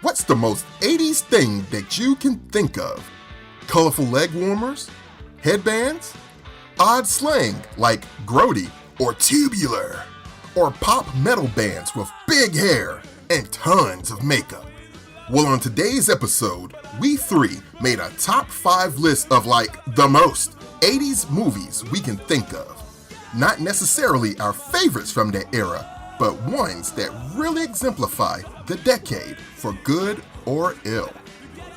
What's the most 80s thing that you can think of? Colorful leg warmers? Headbands? Odd slang like grody or tubular? Or pop metal bands with big hair and tons of makeup? Well, on today's episode, we three made a top 5 list of the most 80s movies we can think of. Not necessarily our favorites from that era, but ones that really exemplify the decade for good or ill.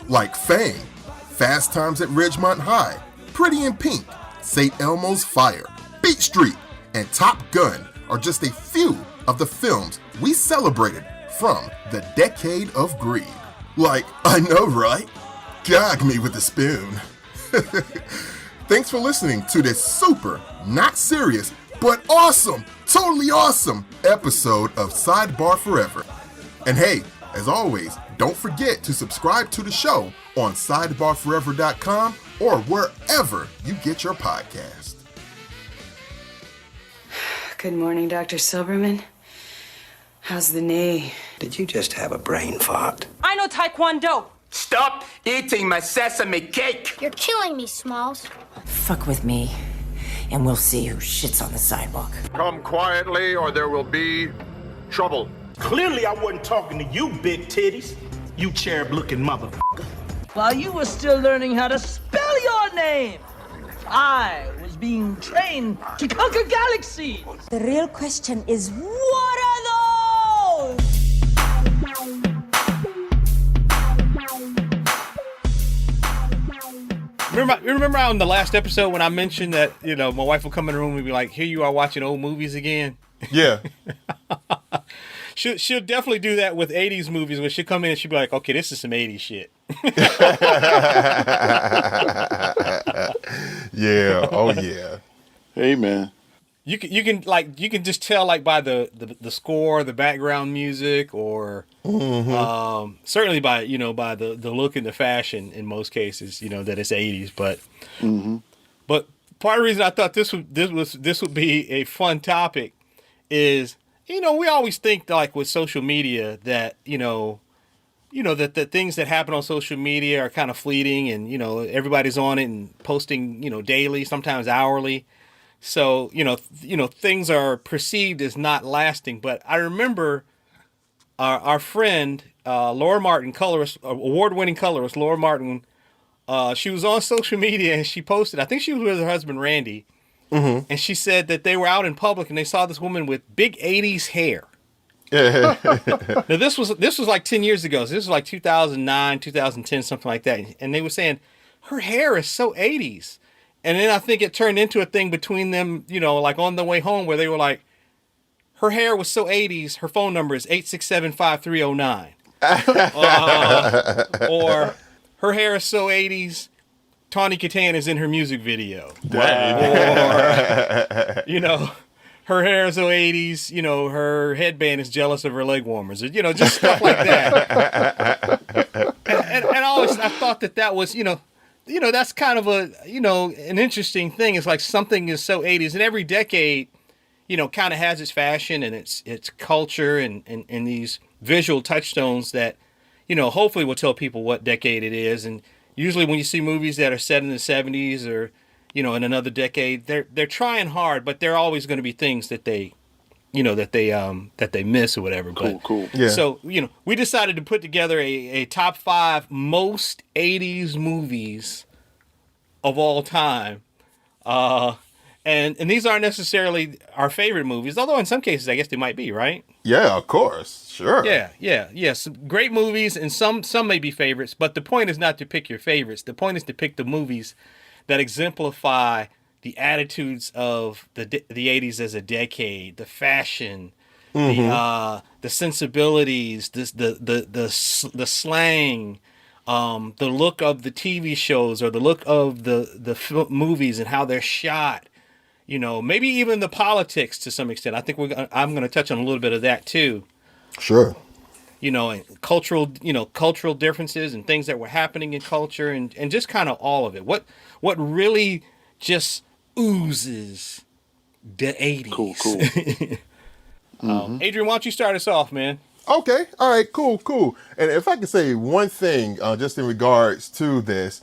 Like Fame, Fast Times at Ridgemont High, Pretty in Pink, St. Elmo's Fire, Beat Street, and Top Gun are just a few of the films we celebrated from the decade of greed. I know, right? Gag me with a spoon. Thanks for listening to this super, not serious, but awesome, totally awesome episode of Sidebar Forever. And hey, as always, don't forget to subscribe to the show on sidebarforever.com or wherever you get your podcast. Good morning, Dr. Silberman. How's the knee? Did you just have a brain fart? I know Taekwondo. Stop eating my sesame cake! You're killing me, Smalls. Fuck with me, and we'll see who shits on the sidewalk. Come quietly, or there will be trouble. Clearly, I wasn't talking to you, big titties. You cherub-looking motherfucker. While you were still learning how to spell your name, I was being trained to conquer galaxies. The real question is, what are those? Remember on the last episode when I mentioned that, my wife will come in the room and be like, here you are watching old movies again? Yeah. She'll definitely do that with 80s movies where she'll come in and she'll be like, okay, this is some 80s shit. Yeah. Oh, yeah. Hey, man. You can just tell by the score, the background music, or certainly by the look and the fashion in most cases, that it's 80s. But but part of the reason I thought this would be a fun topic is we always think with social media that that the things that happen on social media are kind of fleeting, and everybody's on it and posting daily, sometimes hourly. So, things are perceived as not lasting. But I remember our friend, Laura Martin, colorist, award-winning colorist, Laura Martin, she was on social media and she posted, I think she was with her husband, Randy, and she said that they were out in public and they saw this woman with big 80s hair. Now, this was like 10 years ago. So this was like 2009, 2010, something like that. And they were saying, her hair is so 80s. And then I think it turned into a thing between them, on the way home where they were like, her hair was so 80s, her phone number is 867-5309. Or her hair is so 80s, Tawny Katan is in her music video. Or, her hair is so 80s, her headband is jealous of her leg warmers. Just stuff like that. and I thought that was, that's kind of an interesting thing. It's like something is so 80s, and every decade, kind of has its fashion and its culture and these visual touchstones that, hopefully will tell people what decade it is. And usually when you see movies that are set in the 70s or, in another decade, they're trying hard, but there are always going to be things that they miss or whatever. Cool. Yeah. So, we decided to put together a top 5 most 80s movies of all time. And these aren't necessarily our favorite movies, although in some cases I guess they might be, right? Yeah, of course. Sure. Yeah. Some great movies, and some may be favorites, but the point is not to pick your favorites. The point is to pick the movies that exemplify the attitudes of the 80s as a decade, the fashion, the sensibilities, the slang, the look of the TV shows or the look of the movies and how they're shot. Maybe even the politics to some extent. I think I'm going to touch on a little bit of that too. Sure. And cultural differences and things that were happening in culture and just kind of all of it. What really just oozes the 80s. Cool. Adrian, why don't you start us off, man? Okay. All right. Cool. Cool. And if I could say one thing, just in regards to this,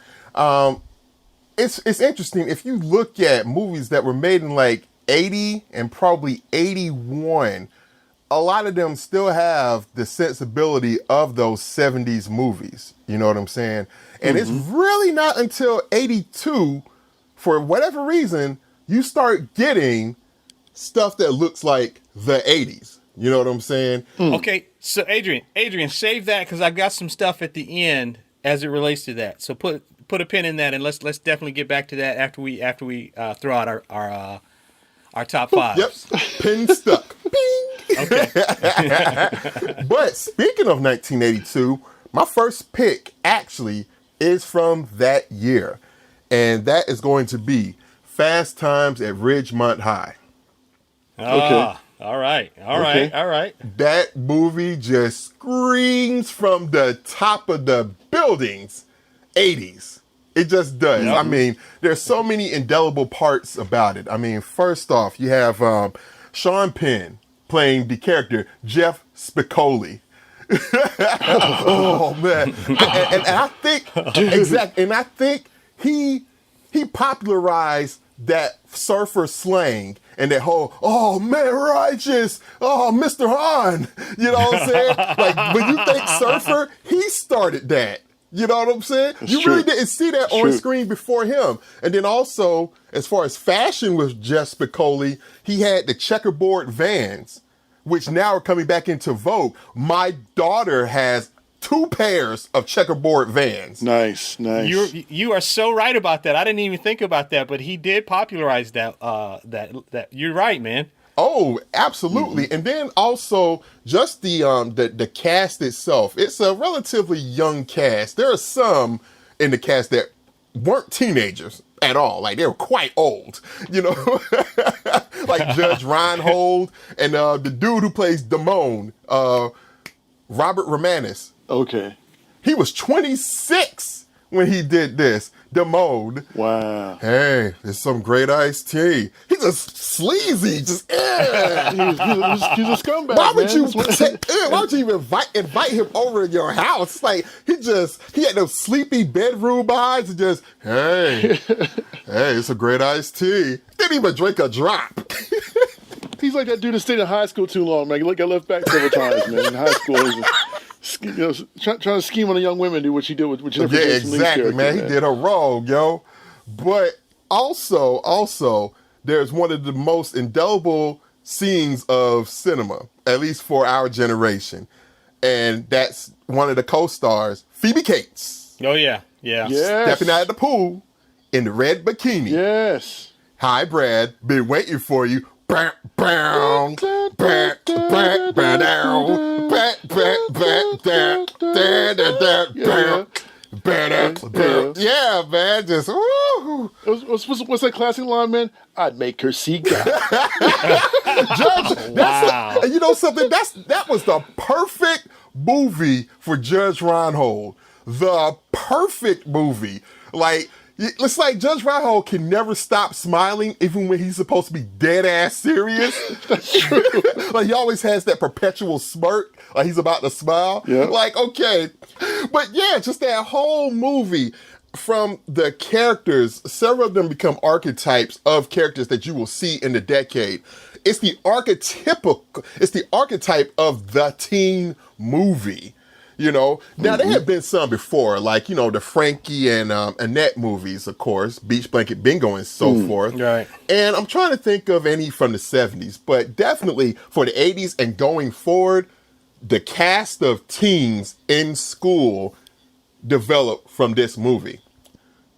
it's interesting. If you look at movies that were made in like 80 and probably 81, a lot of them still have the sensibility of those 70s movies. You know what I'm saying? And it's really not until 82, for whatever reason, you start getting stuff that looks like the 80s. You know what I'm saying? Okay, so Adrian, save that because I got some stuff at the end as it relates to that. So put a pin in that, and let's definitely get back to that after we throw out our top five. Yep, pin stuck. Bing. Okay. But speaking of 1982, my first pick actually is from that year, and that is going to be Fast Times at Ridgemont High. Okay. All right. That movie just screams from the top of the buildings, 80s. It just does. Yep. I mean, there's so many indelible parts about it. I mean, first off, you have Sean Penn playing the character Jeff Spicoli. Oh man! And I think exactly. And I think he popularized that surfer slang and that whole, oh man, righteous, oh Mr. Han. You know what I'm saying? Like when you think surfer, he started that. You know what I'm saying? That's true. Really didn't see that on screen before him. And then also, as far as fashion with Jeff Spicoli, he had the checkerboard Vans, which now are coming back into vogue. My daughter has 2 pairs of checkerboard Vans. Nice. You are so right about that. I didn't even think about that, but he did popularize that. That you're right, man. Oh, absolutely. And then also just the cast itself. It's a relatively young cast. There are some in the cast that weren't teenagers at all. Like they were quite old, you know, like Judge Reinhold and the dude who plays Damone, Robert Romanus. Okay. He was 26 when he did this. Damone. Wow. Hey, there's some great iced tea. He's just sleazy. Just he's a scumbag. Why would you even invite him over to your house? Like he had those sleepy bedroom eyes and just, hey, it's a great iced tea. Didn't even drink a drop. He's like that dude that stayed in high school too long, man. Like I left back several times, man. In high school, trying to scheme on the young women, do what she did with Jennifer Jason Leigh's character, man. He did her wrong, yo. But also, there's one of the most indelible scenes of cinema, at least for our generation, and that's one of the co-stars, Phoebe Cates. Oh yeah. Stepping out of the pool in the red bikini. Yes. Hi, Brad. Been waiting for you. Yeah, man, just woo. What's that classic line, man? I'd make her see God. Judge, wow. You know something? That was the perfect movie for Judge Reinhold. The perfect movie. Like, it's like Judge Reinhold can never stop smiling, even when he's supposed to be dead ass serious. That's true. Like he always has that perpetual smirk, like he's about to smile. Yep. Like, okay. But yeah, just that whole movie, from the characters, several of them become archetypes of characters that you will see in the decade. It's the archetype of the teen movie. You know, now there have been some before, like, you know, the Frankie and Annette movies, of course, Beach Blanket Bingo and so forth. Right. And I'm trying to think of any from the 70s, but definitely for the 80s and going forward, the cast of teens in school developed from this movie.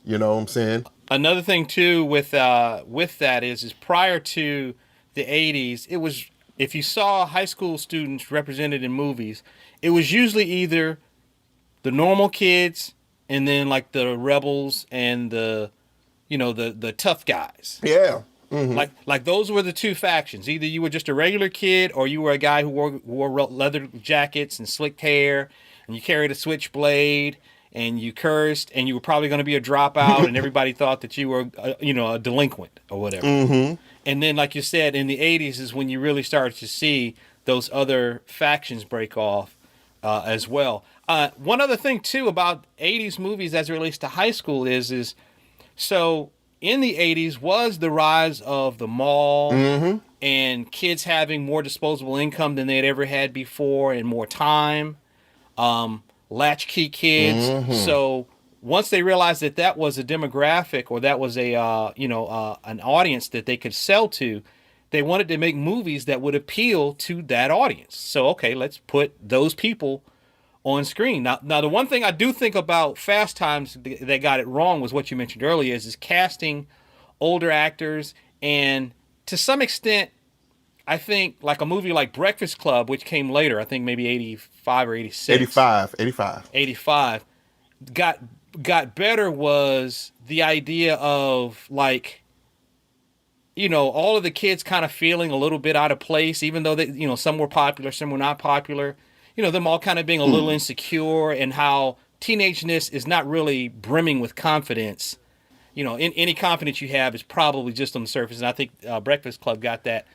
You know what I'm saying? Another thing too with that is prior to the 80s, it was, if you saw high school students represented in movies, it was usually either the normal kids and then like the rebels and the tough guys. Yeah. Mm-hmm. Like those were the two factions. Either you were just a regular kid or you were a guy who wore leather jackets and slicked hair and you carried a switchblade and you cursed and you were probably going to be a dropout and everybody thought that you were a delinquent or whatever. Mm-hmm. And then, like you said, in the 80s is when you really started to see those other factions break off as well. One other thing too about 80s movies as it relates to high school is so in the 80s was the rise of the mall and kids having more disposable income than they'd ever had before and more time. Latchkey kids. So once they realized that that was a demographic or that was a an audience that they could sell to, they wanted to make movies that would appeal to that audience. So okay, let's put those people on screen. Now the one thing I do think about Fast Times that got it wrong was what you mentioned earlier is casting older actors, and to some extent I think like a movie like Breakfast Club, which came later, I think maybe 85 or 86. 85 got better was the idea of like, all of the kids kind of feeling a little bit out of place, even though they, some were popular, some were not popular, them all kind of being a little insecure, and how teenageness is not really brimming with confidence. In any confidence you have is probably just on the surface. And I think Breakfast Club got that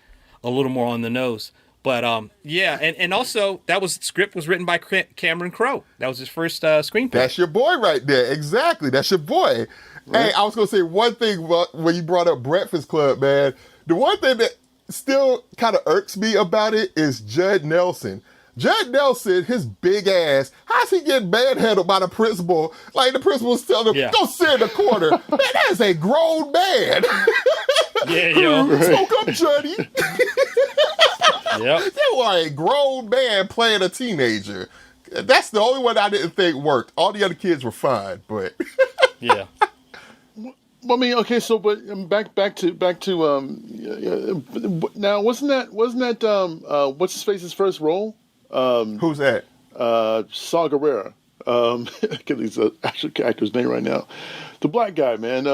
a little more on the nose. But and also script was written by Cameron Crowe. That was his first screenplay. That's your boy right there. Exactly. That's your boy. Right. Hey, I was going to say one thing when you brought up Breakfast Club, man. The one thing that still kind of irks me about it is Judd Nelson. Judd Nelson, his big ass, how's he getting manhandled by the principal? Like the principal was telling him, go sit in the corner. Man, that is a grown man. Yeah, yo. Smoke up, Juddy. Yep. You are a grown man playing a teenager. That's the only one I didn't think worked. All the other kids were fine, but yeah. Well, I mean, okay, so but back to now wasn't that what's his face's first role? Who's that? Saw Gerrera. I can't think of the actual actor's name right now. The black guy, man,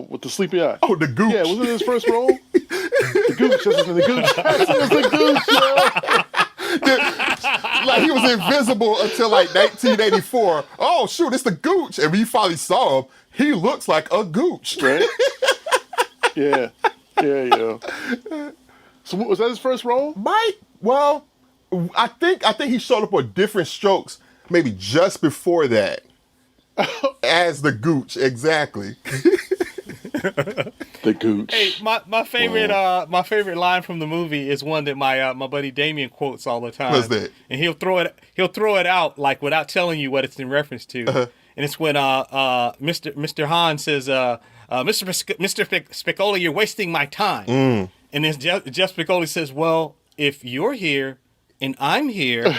with the sleepy eye. Oh, the Gooch. Yeah, wasn't it his first role? The Gooch. That's the Gooch. It was the Gooch, yo. Like he was invisible until like 1984. Oh shoot, it's the Gooch. And when you finally saw him, he looks like a Gooch. Right? Yeah. So was that his first role? Well, I think he showed up on Different Strokes maybe just before that. As the Gooch, exactly. The Gooch. Hey, my favorite line from the movie is one that my buddy Damien quotes all the time. What's that? And he'll throw it out like without telling you what it's in reference to. And it's when Mr. Hahn says, Mr. Spicoli, you're wasting my time. And then Jeff Spicoli says, well, if you're here and I'm here,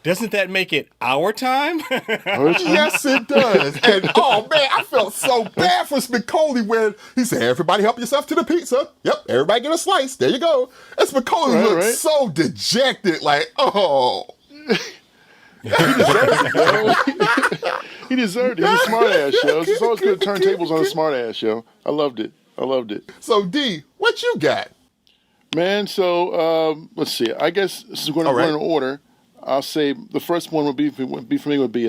doesn't that make it our time? Yes, it does. And oh man, I felt so bad for Spicoli when he said, "Everybody help yourself to the pizza." Yep, everybody get a slice. There you go. And Spicoli looked so dejected, like, oh. He deserved it, yo. He deserved it. He's a smart ass, yo. It's always good to turn tables on a smart ass, yo. I loved it. So D, what you got? Man, so let's see. I guess this is going to go in order. I'll say the first one would be for me would be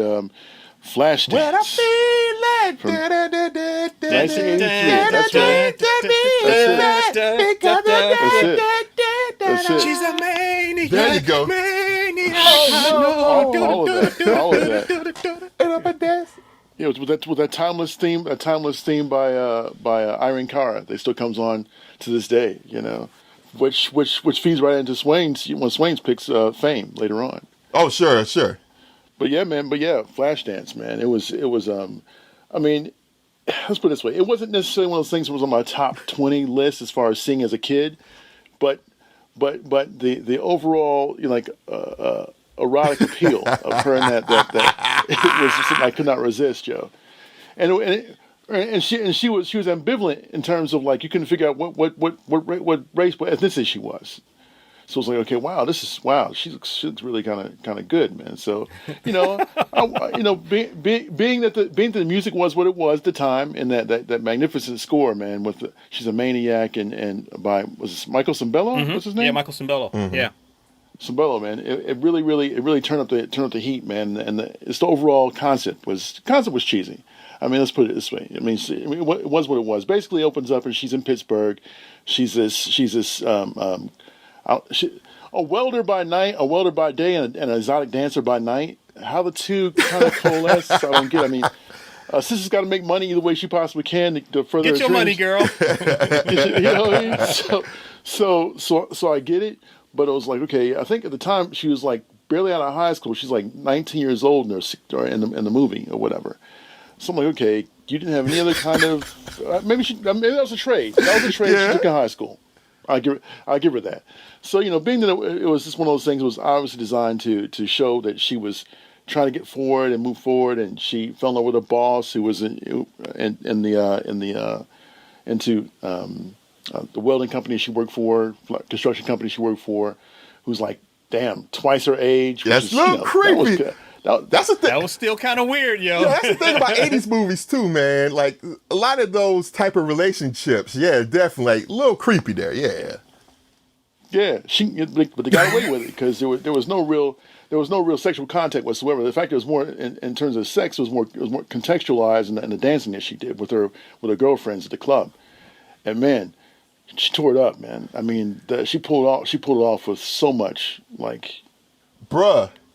Flashdance. When I feel like 1983. That's it. She's a maniac. There you go. Maniac. All of that. Yeah, with that timeless theme by Irene Cara. They still comes on to this day, which feeds right into Swain's picks fame later on. Oh, sure. But Flashdance, man. It was. I mean, let's put it this way: it wasn't necessarily one of those things that was on my top 20 list as far as seeing as a kid, but the overall erotic appeal of her and that it was just something I could not resist, Joe. And she was ambivalent in terms of like you couldn't figure out what race, what ethnicity she was. So it's like, okay, she looks really kind of good, man. So being that the music was what it was at the time, and that magnificent score, man, with She's a Maniac and by was this Michael Cimbello? Mm-hmm. What's his name? Yeah, Michael Cimbello. Mm-hmm. Yeah. Cimbello, man, it really turned up the heat, man, and the overall concept was cheesy. I mean, let's put it this way. I mean, it was what it was. Basically, it opens up and she's in Pittsburgh. She's this a welder by night, a welder by day, and an exotic dancer by night. How the two kind of coalesce, I don't get. I mean, sister's got to make money either way she possibly can to further Get your her money, dreams. girl. You know what I mean? So I get it, but it was like, okay, I think at the time she was like barely out of high school. She's like 19 years old in the movie or whatever. So I'm like, okay, you didn't have any other kind of maybe that was a trade. That was a trade she took in high school. I give her that. So being that it was just one of those things, it was obviously designed to show that she was trying to get forward and move forward, and she fell in love with a boss who was into the welding company she worked for, construction company she worked for, who's like, damn, twice her age. That's a little creepy. That's the thing. That was still kind of weird, yo. Yeah, that's the thing about 80s movies too, man. Like a lot of those type of relationships, yeah, definitely like, a little creepy there, yeah. Yeah, but they got away with it because there was no real sexual contact whatsoever. The fact it was more in terms of sex was more contextualized in the dancing that she did with her girlfriends at the club, and man, she tore it up, man. I mean, she pulled it off with so much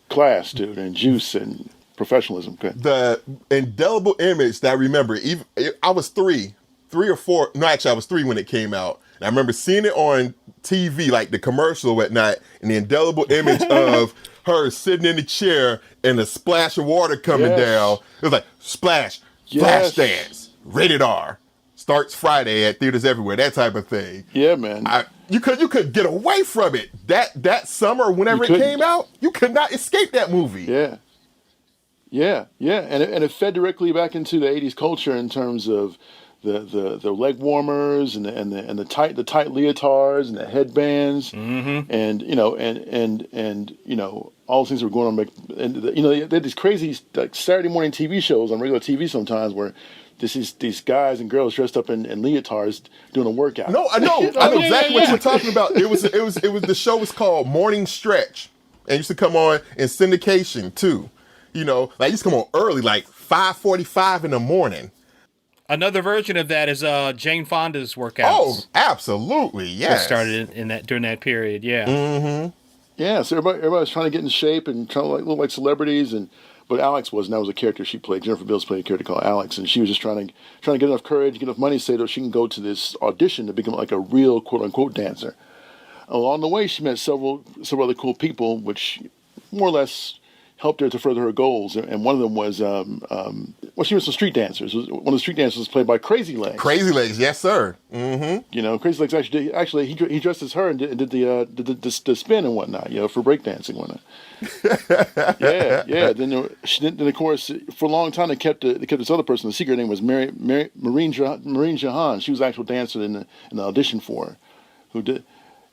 class, dude, and juice and professionalism. Okay. The indelible image that I remember, I was three or four. No, actually, I was 3 when it came out. And I remember seeing it on TV, like the commercial or whatnot, and the indelible image of her sitting in the chair and a splash of water coming down. It was like, splash, flash dance, rated R. Starts Friday at theaters everywhere, that type of thing. Yeah, man. You could get away from it. That summer, whenever it came out, you could not escape that movie. Yeah. And it fed directly back into the 80s culture in terms of the leg warmers and the tight leotards and the headbands, and all those things that were going on. And they had these crazy like Saturday morning TV shows on regular TV sometimes where these guys and girls dressed up in leotards doing a workout. No, I know exactly what you're talking about. It was the show was called Morning Stretch, and it used to come on in syndication too. Like it used to come on early, like 5:45 in the morning. Another version of that is Jane Fonda's workouts. Oh, absolutely, yes. That started during that period, yeah. Mm-hmm. Yeah, so everybody was trying to get in shape and trying to look like celebrities, but Alex wasn't. That was a character she played. Jennifer Beals played a character called Alex, and she was just trying to get enough courage, get enough money to say that she can go to this audition to become like a real quote unquote dancer. Along the way, she met several other cool people, which more or less helped her to further her goals. And one of them was, she was some street dancers. One of the street dancers was played by Crazy Legs. Crazy Legs, yes, sir. Mm-hmm. Crazy Legs actually he dressed as her and did the spin and whatnot, for breakdancing and whatnot. yeah. Then of course, for a long time they kept this other person. The secret name was Marine Jahan. She was the actual dancer in the audition for her, who did.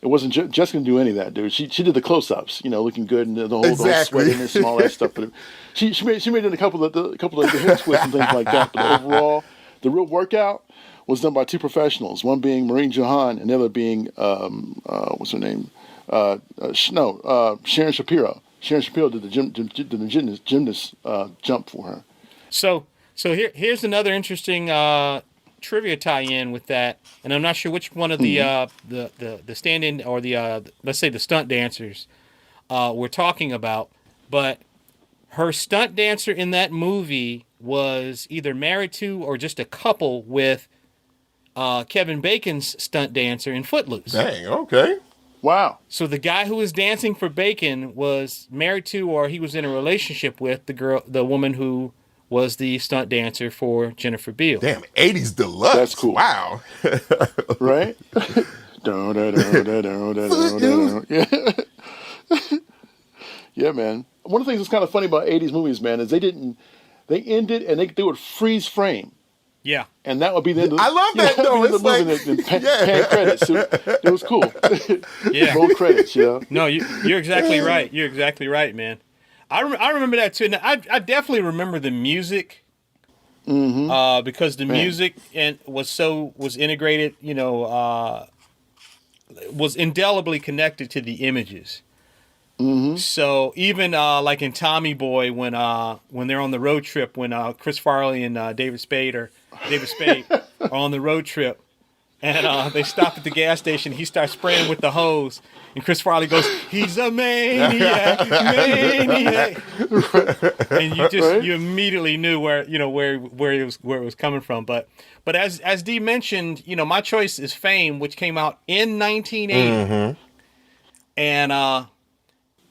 It wasn't Jessica didn't do any of that, dude. She did the close-ups, looking good and the whole sweatiness and all that stuff. But she made it a couple of the hip twists and things like that. But overall, the real workout was done by 2 professionals. One being Marine Jahan, and the other being what's her name? Sharon Shapiro. Sharon Shapiro did the gymnast jump for her. So here's another interesting trivia tie-in with that, and I'm not sure which one of the stand-in or the let's say the stunt dancers we're talking about, but her stunt dancer in that movie was either married to or just a couple with Kevin Bacon's stunt dancer in Footloose. Dang, okay. Wow. So the guy who was dancing for Bacon was married to, or he was in a relationship with, the woman who was the stunt dancer for Jennifer Beals. Damn, 80s deluxe. That's cool. Wow. Right? Yeah, man. One of the things that's kind of funny about 80s movies, man, is they ended and they would freeze frame. Yeah. And that would be the end of I love that, though. It's like... pan credits. It was cool. Yeah. Roll credits, No, you're exactly right. You're exactly right, man. I remember that too. Now, I definitely remember the music, because the music was integrated. Was indelibly connected to the images. Mm-hmm. So even like in Tommy Boy, when they're on the road trip, when Chris Farley and David Spade are on the road trip, And they stop at the gas station. He starts spraying with the hose. And Chris Farley goes, "He's a maniac, maniac." And you immediately knew where it was coming from. But as Dee mentioned, my choice is Fame, which came out in 1980.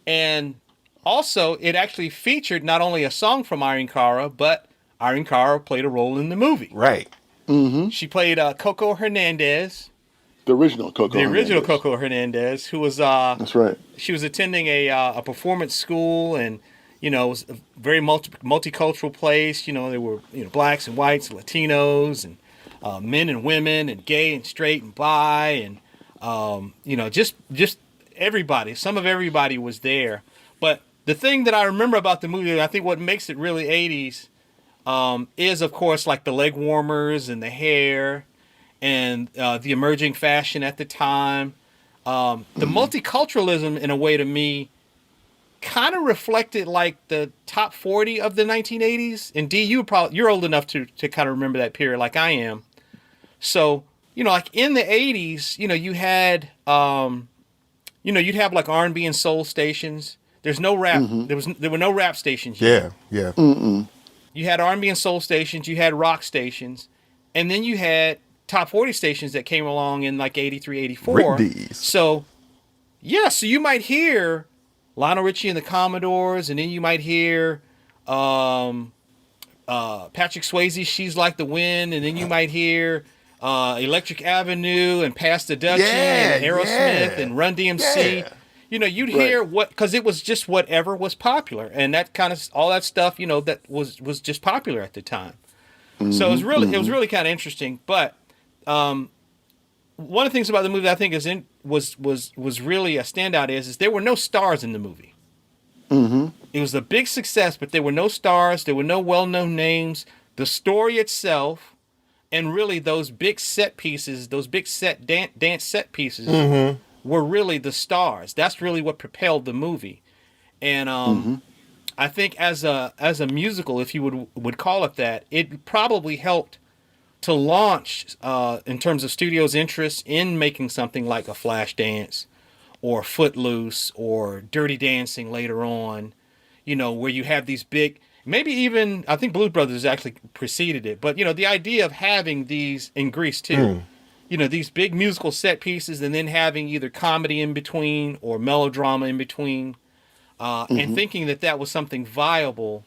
And also it actually featured not only a song from Irene Cara, but Irene Cara played a role in the movie. Right. Mm-hmm. She played Coco Hernandez. The original Coco Hernandez, who was that's right. She was attending a performance school, and it was a very multicultural place. There were blacks and whites, Latinos, and men and women, and gay and straight and bi, and just everybody. Some of everybody was there. But the thing that I remember about the movie, and I think what makes it really 80s, is of course like the leg warmers and the hair. And the emerging fashion at the time, the multiculturalism in a way to me kind of reflected like the top 40 of the 1980s. And Dee, you're old enough to kind of remember that period like I am. So like in the 80s, you had you'd have like R&B and soul stations. There's no rap. Mm-hmm. There were no rap stations yet. Yeah. Mm-mm. You had R&B and soul stations. You had rock stations, and then you had top 40 stations that came along in like 83, 84. So you might hear Lionel Richie and the Commodores, and then you might hear Patrick Swayze, She's Like the Wind, and then you might hear Electric Avenue and Pass the Dutchie and Aerosmith and Run DMC. You'd hear because it was just whatever was popular, and that kind of all that stuff, that was just popular at the time. Mm-hmm. So it was really kind of interesting, but one of the things about the movie that I think was really a standout is there were no stars in the movie. Mm-hmm. It was a big success, but there were no stars. There were no well-known names. The story itself, and really those big set pieces, those big dance set pieces, were really the stars. That's really what propelled the movie. And I think as a musical, if you would call it that, it probably helped to launch, in terms of studios' interest in making something like a Flashdance or Footloose or Dirty Dancing later on, where you have these big, maybe even, I think Blues Brothers actually preceded it, but, the idea of having these, in Grease too, these big musical set pieces and then having either comedy in between or melodrama in between, and thinking that was something viable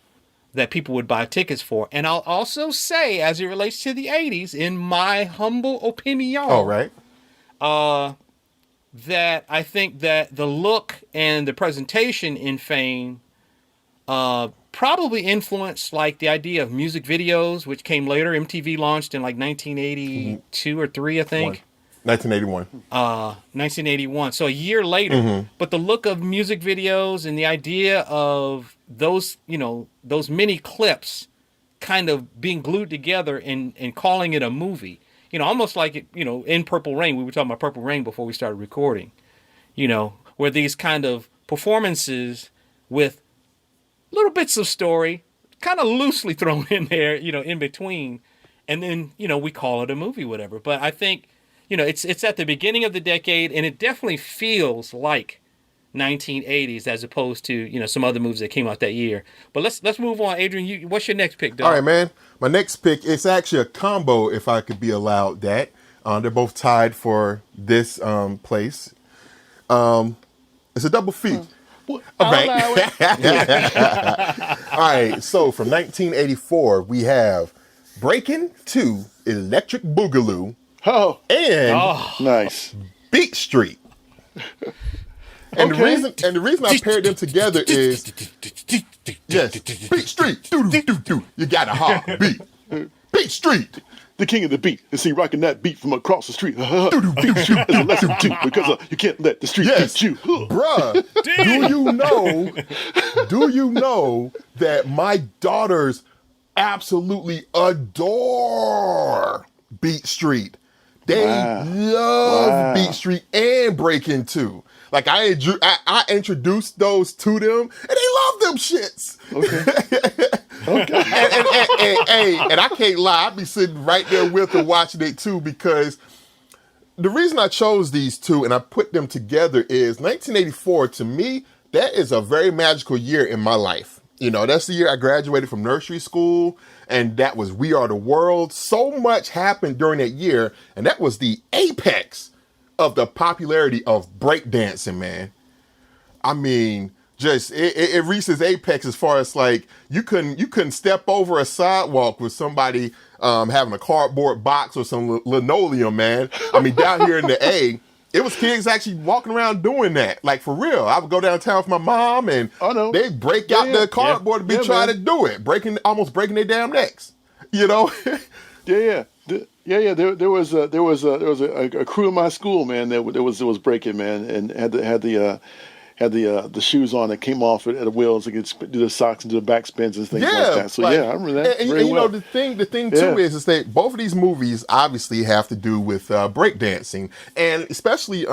that people would buy tickets for. And I'll also say, as it relates to the 80s, in my humble opinion, that I think that the look and the presentation in Fame probably influenced like the idea of music videos, which came later. MTV launched in like 1982 or 3, I think. 1981. 1981. So a year later. But the look of music videos and the idea of those mini clips kind of being glued together and calling it a movie, almost like it, in Purple Rain. We were talking about Purple Rain before we started recording, where these kind of performances with little bits of story kind of loosely thrown in there, in between. And then, we call it a movie, whatever. But I think, it's at the beginning of the decade, and it definitely feels like 1980s as opposed to some other movies that came out that year. But let's move on. Adrian, what's your next pick, dog? All right, man. My next pick is actually a combo, if I could be allowed that. They're both tied for this place. It's a double feat. All right. All right. So from 1984, we have Breakin' 2, Electric Boogaloo, nice, Beat Street. And the reason I paired them together is Beat Street. You got a heartbeat. Beat Street. The king of the beat. And see, rocking that beat from across the street. Beat you is a lesson too, because you can't let the street beat you. Bruh, do you know that my daughters absolutely adore Beat Street? They love Beat Street and Breakin' 2. Like I introduced those to them, and they love them shits. Okay. And I can't lie, I'd be sitting right there with her watching it too, because the reason I chose these two and I put them together is 1984, to me, that is a very magical year in my life. You know, that's the year I graduated from nursery school, and that was We Are the World. So much happened during that year, and that was the apex of the popularity of breakdancing, man. I mean, just it reached its apex as far as like you couldn't step over a sidewalk with somebody having a cardboard box or some linoleum, man. I mean, down here in the A, it was kids actually walking around doing that, like for real. I would go downtown with my mom, and they'd break out the cardboard and be trying to do it, almost breaking their damn necks, you know. There was a crew in my school, man. That was breaking, man, and had the shoes on that came off at the wheels. They could do the socks and do the back spins and things like that. So I remember that and very you well. know, the thing too is that both of these movies obviously have to do with breakdancing, and especially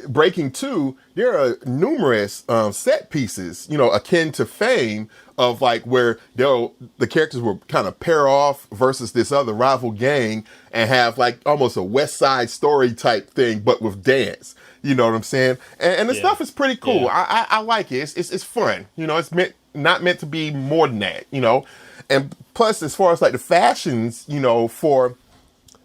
Breaking 2. There are numerous set pieces, you know, akin to Fame, of like where the characters will kind of pair off versus this other rival gang and have like almost a West Side Story type thing, but with dance. You know what I'm saying? And the stuff is pretty cool. Yeah. I like it. It's fun. You know, it's not meant to be more than that, you know? And plus, as far as like the fashions, you know, for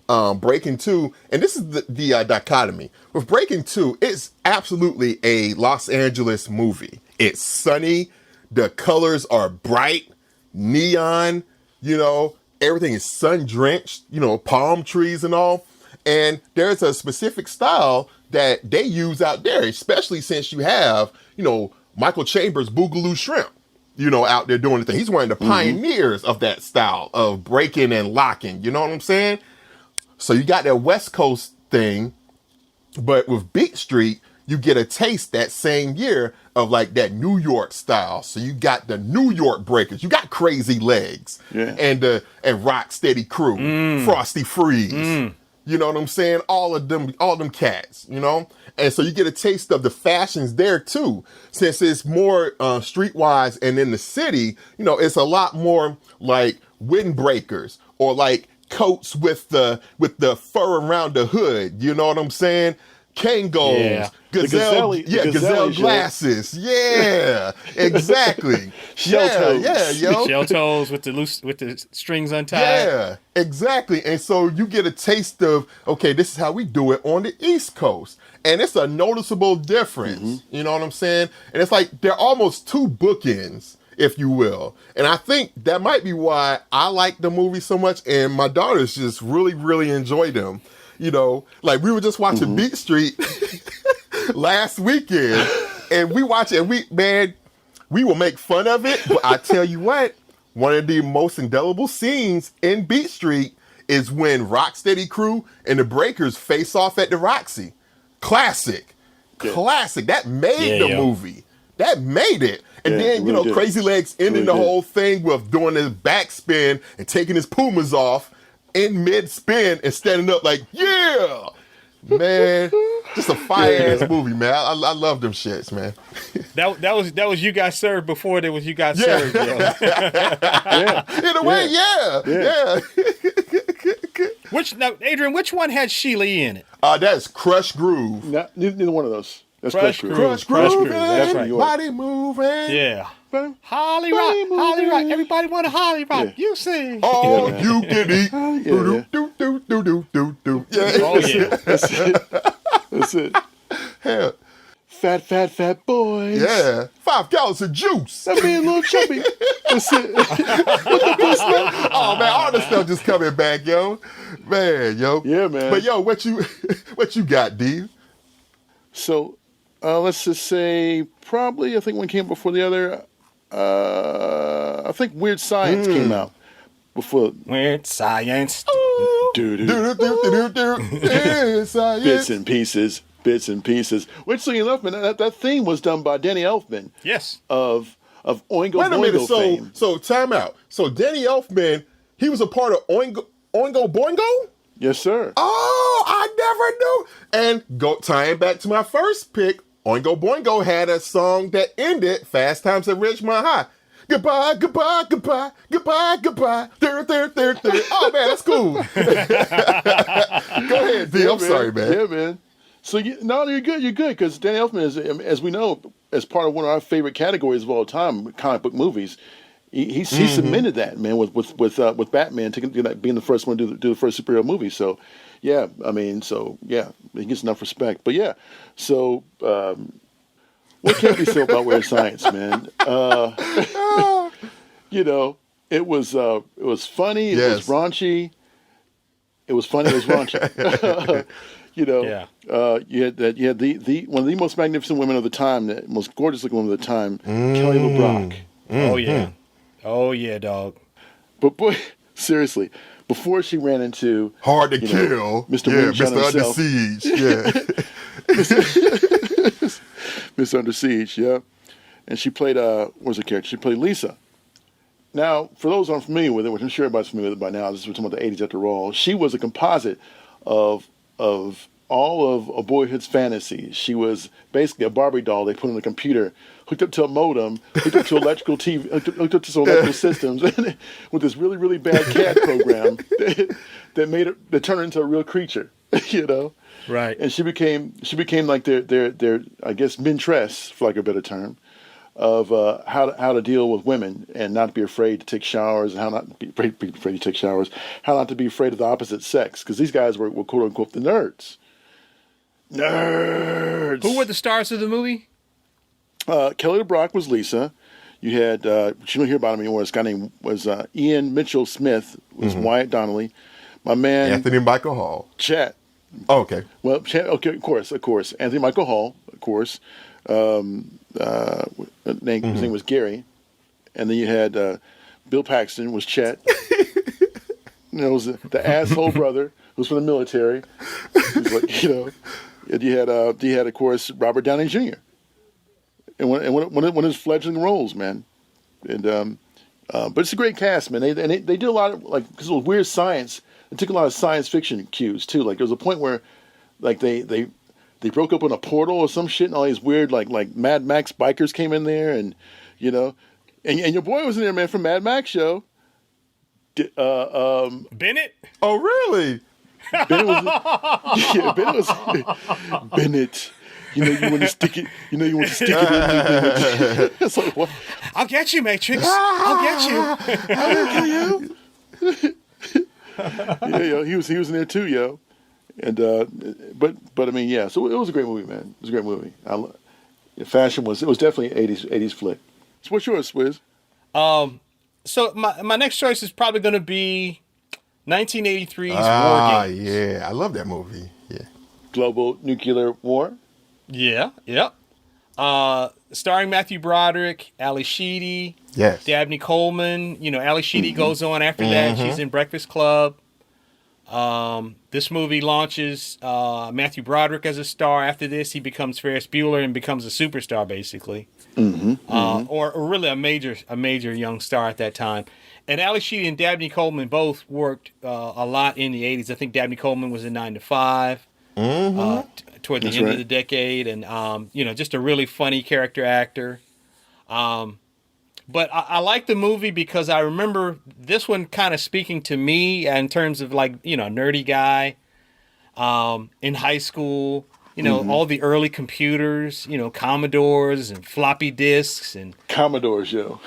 Breaking 2, and this is the dichotomy. With Breaking 2, it's absolutely a Los Angeles movie. It's sunny. The colors are bright, neon, you know, everything is sun-drenched, you know, palm trees and all. And there's a specific style that they use out there, especially since you have, you know, Michael Chambers' Boogaloo Shrimp, you know, out there doing the thing. He's one of the pioneers of that style of breaking and locking, you know what I'm saying? So you got that West Coast thing, but with Beat Street, you get a taste that same year of like that New York style. So you got the New York Breakers, you got Crazy Legs, and Rock Steady Crew, Frosty Freeze. You know what I'm saying? All of them cats, you know? And so you get a taste of the fashions there too. Since it's more streetwise and in the city, you know, it's a lot more like windbreakers or like coats with the fur around the hood. You know what I'm saying? Kangos, gazelle glasses. Yeah, exactly. Shell toes. Shell toes with the strings untied. Yeah, exactly. And so you get a taste of, okay, this is how we do it on the East Coast. And it's a noticeable difference. You know what I'm saying? And it's like they're almost two bookends, if you will. And I think that might be why I like the movie so much, and my daughters just really, really enjoy them. You know, like we were just watching Beat Street last weekend, and we watch it, and we will make fun of it, but I tell you what, one of the most indelible scenes in Beat Street is when Rocksteady Crew and the Breakers face off at the Roxy. Classic. That made the movie. That made it. And then, you know, Crazy Legs ending the whole thing with doing his backspin and taking his Pumas off in mid-spin and standing up like, yeah! Man, just a fire-ass movie, man. I love them shits, man. That was You Got Served before there was You Got Served, yo. In a way, yeah. Adrian, which one had Sheila E. in it? That's Crush Groove. Neither one of those. That's Crush Groove. That's right. Body moving. Yeah. Holly Rock. Everybody want a Holly Rock. You sing. All you can eat. Do. Yeah. Oh, yeah. That's it. Hell. Fat boys. Yeah. 5 gallons of juice. That being a little chubby. That's it. Oh, man. All this stuff just coming back, yo. Man, yo. Yeah, man. But, yo, what you got, D? So, let's just say probably, I think one came before the other. I think Weird Science came out before. Weird Science. Bits and pieces. Which, so enough, man, that theme was done by Danny Elfman. Yes. Of Oingo Wait a Boingo minute, fame. so time out. So Danny Elfman, he was a part of Oingo Boingo? Yes, sir. Oh, I never knew. And tying back to my first pick, Oingo Boingo had a song that ended Fast Times at Ridgemont High. Goodbye, goodbye, goodbye, goodbye, goodbye. There. Oh man, that's cool. Go ahead, D. I'm sorry, man. Yeah, man. So you're good. You're good because Danny Elfman is, as we know, as part of one of our favorite categories of all time, comic book movies. He submitted that, man, with Batman being the first one to do the first superhero movie. So, yeah, I mean, he gets enough respect. But yeah, so what can we say about Weird Science, man? You know, it was funny. It was raunchy. It was funny. It was raunchy. You know, you had the one of the most magnificent women of the time, the most gorgeous looking woman of the time, Kelly LeBrock. Oh yeah. Oh yeah, dog. But boy, seriously, before she ran into Hard to Kill, Mr. Under Siege, Mr. Under Siege, yeah, and she played what was her character? She played Lisa. Now, for those unfamiliar with it, which I'm sure everybody's familiar with it by now, this is we're talking about the '80s after all. She was a composite of all of a boyhood's fantasies. She was basically a Barbie doll they put on a computer, hooked up to a modem, hooked up to electrical TV, hooked up to some electrical systems, with this really, really bad CAD program that turned her into a real creature, you know? Right. And she became like their I guess mintress, for lack of a better term, of how to deal with women and not to be afraid to take showers, and how not to be afraid to take showers, how not to be afraid of the opposite sex, because these guys were quote unquote the nerds. Nerds. Who were the stars of the movie? Kelly LeBrock was Lisa. You had, but you don't hear about him anymore. This guy named was Ian Mitchell Smith was Wyatt Donnelly. My man Anthony Michael Hall. Chet. Oh, okay. Well, Chet. Okay, of course. Anthony Michael Hall, of course. His name was Gary, and then you had Bill Paxton was Chet. It was the asshole brother who was from the military. He was like, you know. And you had of course Robert Downey Jr. and one of his fledgling roles, man. And but it's a great cast, man. They did a lot of, like, because it was weird science. They took a lot of science fiction cues too. Like there was a point where, like they broke open a portal or some shit, and all these weird like Mad Max bikers came in there, and you know, and your boy was in there, man, from Mad Max show. Bennett. Oh really? Bennett was Bennett. You know you want to stick it. You know you want to stick it in. It's like, what? I'll get you, Matrix. I'll get you. I'll kill you. Yeah, yo, he was in there too, yo. And but I mean, yeah. So it was a great movie, man. It was a great movie. Fashion was definitely an 80s flick. So what's yours, Swizz? So my next choice is probably going to be 1983's War Games. Yeah, I love that movie. Yeah. Global nuclear war. Yeah, yep. Starring Matthew Broderick, Ali Sheedy, yes, Dabney Coleman. You know, Ali Sheedy goes on after that. She's in Breakfast Club. This movie launches Matthew Broderick as a star. After this, he becomes Ferris Bueller and becomes a superstar, basically, or really a major young star at that time. And Ali Sheedy and Dabney Coleman both worked a lot in the 80s. I think Dabney Coleman was in 9 to 5 toward the end of the decade, and you know, just a really funny character actor. But I like the movie because I remember this one kind of speaking to me in terms of, like, you know, nerdy guy in high school. You know, all the early computers, you know, Commodores and floppy disks and Commodores, yo.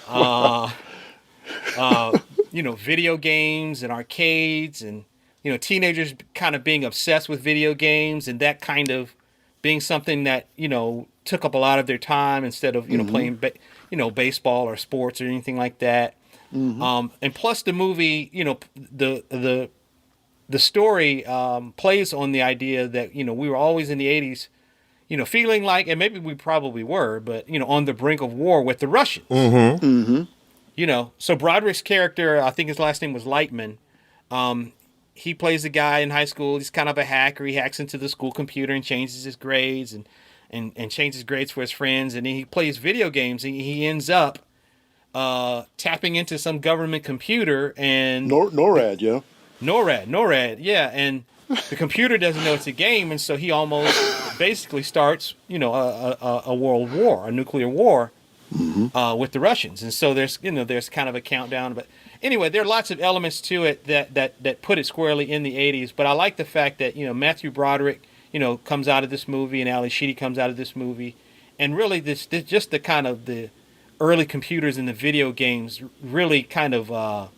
You know, video games and arcades, and, you know, teenagers kind of being obsessed with video games, and that kind of being something that, you know, took up a lot of their time instead of, you know, playing, baseball or sports or anything like that. And plus the movie, you know, the story plays on the idea that, you know, we were always in the 80s, you know, feeling like, and maybe we probably were, but, you know, on the brink of war with the Russians. You know, so Broderick's character, I think his last name was Lightman. He plays a guy in high school. He's kind of a hacker. He hacks into the school computer and changes his grades and changes grades for his friends. And then he plays video games, and he ends up tapping into some government computer and NORAD, yeah. NORAD, yeah. And the computer doesn't know it's a game, and so he almost basically starts, you know, a world war, a nuclear war. with the Russians. And so there's kind of a countdown. But anyway, there are lots of elements to it that put it squarely in the 80s. But I like the fact that, Matthew Broderick, comes out of this movie, and Ali Sheedy comes out of this movie. And really, this just the kind of the early computers and the video games really kind of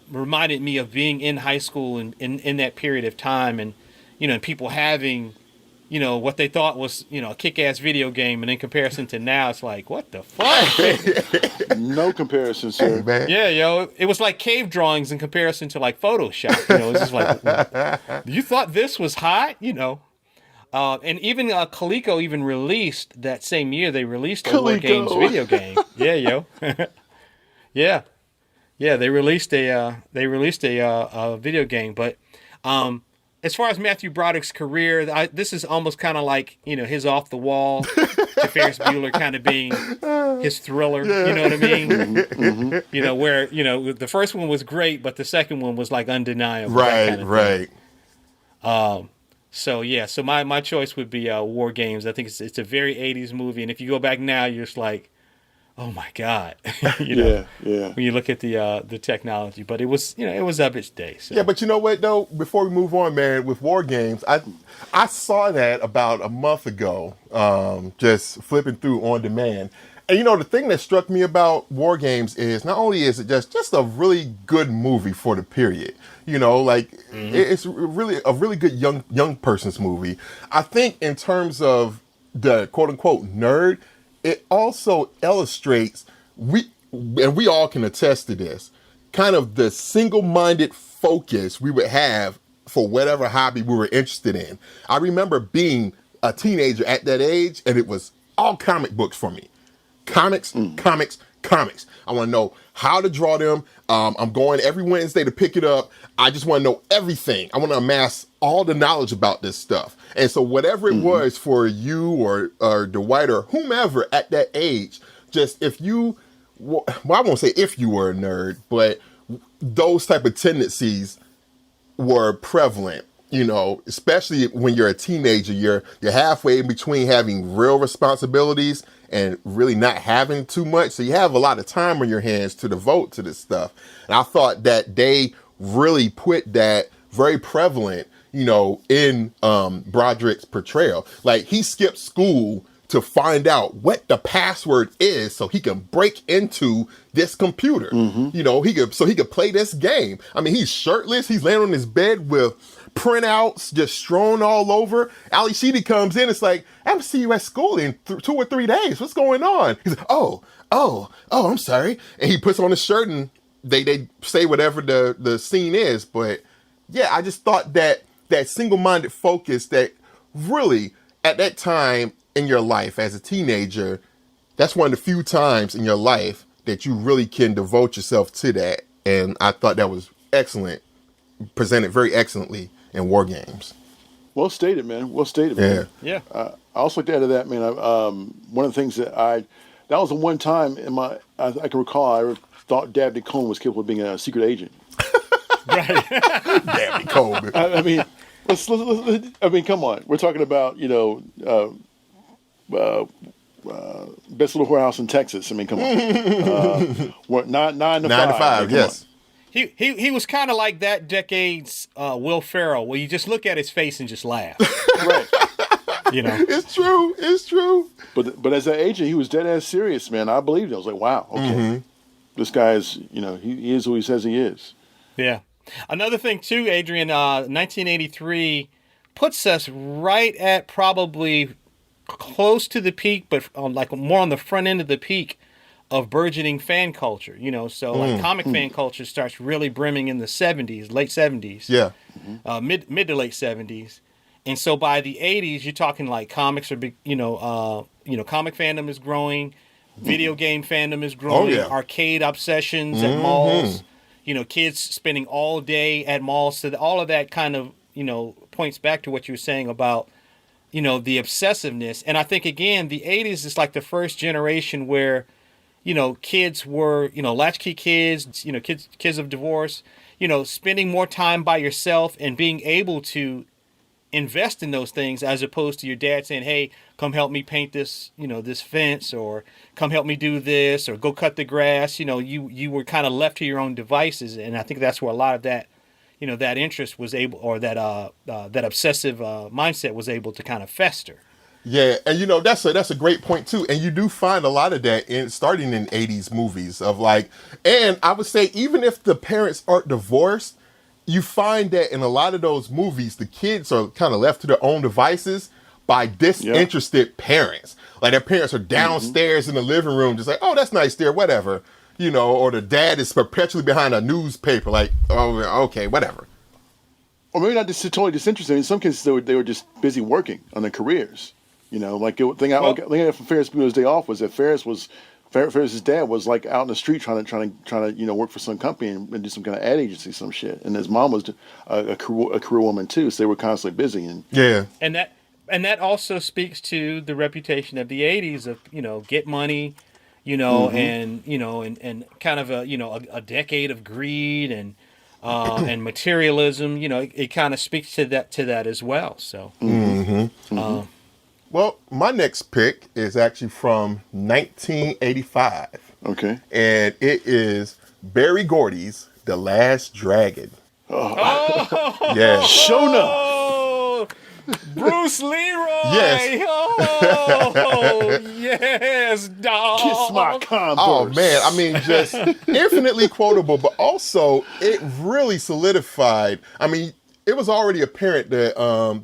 reminded me of being in high school and in that period of time, and people having what they thought was a kick-ass video game, and in comparison to now, it's like, what the fuck? No comparison, sir. Hey, man. Yeah, it was like cave drawings in comparison to like Photoshop. It's just like, you thought this was hot, and even Coleco even released that same year. They released a War Games video game. Yeah, yeah. They released a video game. But as far as Matthew Broderick's career, this is almost kind of like his off the wall to Ferris Bueller kind of being his thriller. Yeah. You know what I mean? Mm-hmm. Where the first one was great, but the second one was like undeniable. Right. So my choice would be War Games. I think it's a very 80s movie, and if you go back now, you're just like, oh my God, Yeah. when you look at the technology. But it was it was of its day. So. Yeah, but you know what though? Before we move on, man, with War Games, I saw that about a month ago, just flipping through on demand. And the thing that struck me about War Games is not only is it just a really good movie for the period, it's really a really good young person's movie. I think in terms of the quote unquote nerd, it also illustrates we all can attest to this, kind of the single-minded focus we would have for whatever hobby we were interested in. I remember being a teenager at that age, and it was all comic books for me. Comics. I want to know how to draw them. I'm going every Wednesday to pick it up. I just want to know everything. I want to amass all the knowledge about this stuff. And so whatever it was for you or Dwight or whomever at that age, just if you, well, I won't say if you were a nerd, but those type of tendencies were prevalent. Especially when you're a teenager, you're halfway in between having real responsibilities and really not having too much. So you have a lot of time on your hands to devote to this stuff. And I thought that they really put that very prevalent, in Broderick's portrayal. Like, he skipped school to find out what the password is so he can break into this computer. He could play this game. I mean, he's shirtless. He's laying on his bed with printouts just strewn all over. Ali Sheedy comes in. It's like, I haven't seen you at school in 2 or 3 days. What's going on? He's like, oh, I'm sorry. And he puts on his shirt and they say whatever the scene is. But yeah, I just thought that single-minded focus that really at that time in your life as a teenager, that's one of the few times in your life that you really can devote yourself to that. And I thought that was excellent, presented very excellently in War Games. Well stated, man. Well stated, man. Yeah. I also like to add to that, man. One of the things that was the one time I can recall I thought Dabney Coleman was capable of being a secret agent. Right. Dabney Coleman. I mean, come on. We're talking about best little whorehouse in Texas. I mean, come on. What, 9 to 5? Yes. He was kind of like that decade's Will Ferrell, where you just look at his face and just laugh. Right. It's true. But as an agent, he was dead ass serious, man. I believed it. I was like, wow, okay, this guy is, he is who he says he is. Yeah. Another thing too, Adrian, 1983 puts us right at probably close to the peak, but more on the front end of the peak of burgeoning fan culture. Comic fan culture starts really brimming in the 70s, late 70s. Yeah. Mid to late 70s. And so by the 80s, you're talking like comics are big, comic fandom is growing, video game fandom is growing, arcade obsessions at malls. Kids spending all day at malls. So all of that kind of, points back to what you were saying about, the obsessiveness. And I think, again, the 80s is like the first generation where, kids were, latchkey kids, kids of divorce, spending more time by yourself and being able to invest in those things as opposed to your dad saying, hey, come help me paint this, this fence, or come help me do this, or go cut the grass. You were kind of left to your own devices. And I think that's where a lot of that, that interest was able, or that obsessive mindset was able to kind of fester. Yeah, and that's a great point too. And you do find a lot of that starting in 80s movies of like, and I would say even if the parents aren't divorced, you find that in a lot of those movies, the kids are kind of left to their own devices by disinterested parents. Like their parents are downstairs in the living room, just like, oh, that's nice there, whatever. Or the dad is perpetually behind a newspaper, like, oh, okay, whatever. Or maybe not just totally disinterested. In some cases, they were just busy working on their careers. Like the thing I got from Ferris Bueller's Day Off was that Ferris's dad was like out in the street trying to work for some company and do some kind of ad agency, some shit. And his mom was a career woman too, so they were constantly busy. And that also speaks to the reputation of the '80s of get money, and kind of a decade of greed and materialism. It kind of speaks to that as well. So. Well, my next pick is actually from 1985. Okay. And it is Berry Gordy's The Last Dragon. Oh. Yeah. Shona. Bruce Leroy. Yes. Oh, yes, dog. Kiss my Converse. Oh, man. I mean, just infinitely quotable, but also it really solidified. I mean, it was already apparent that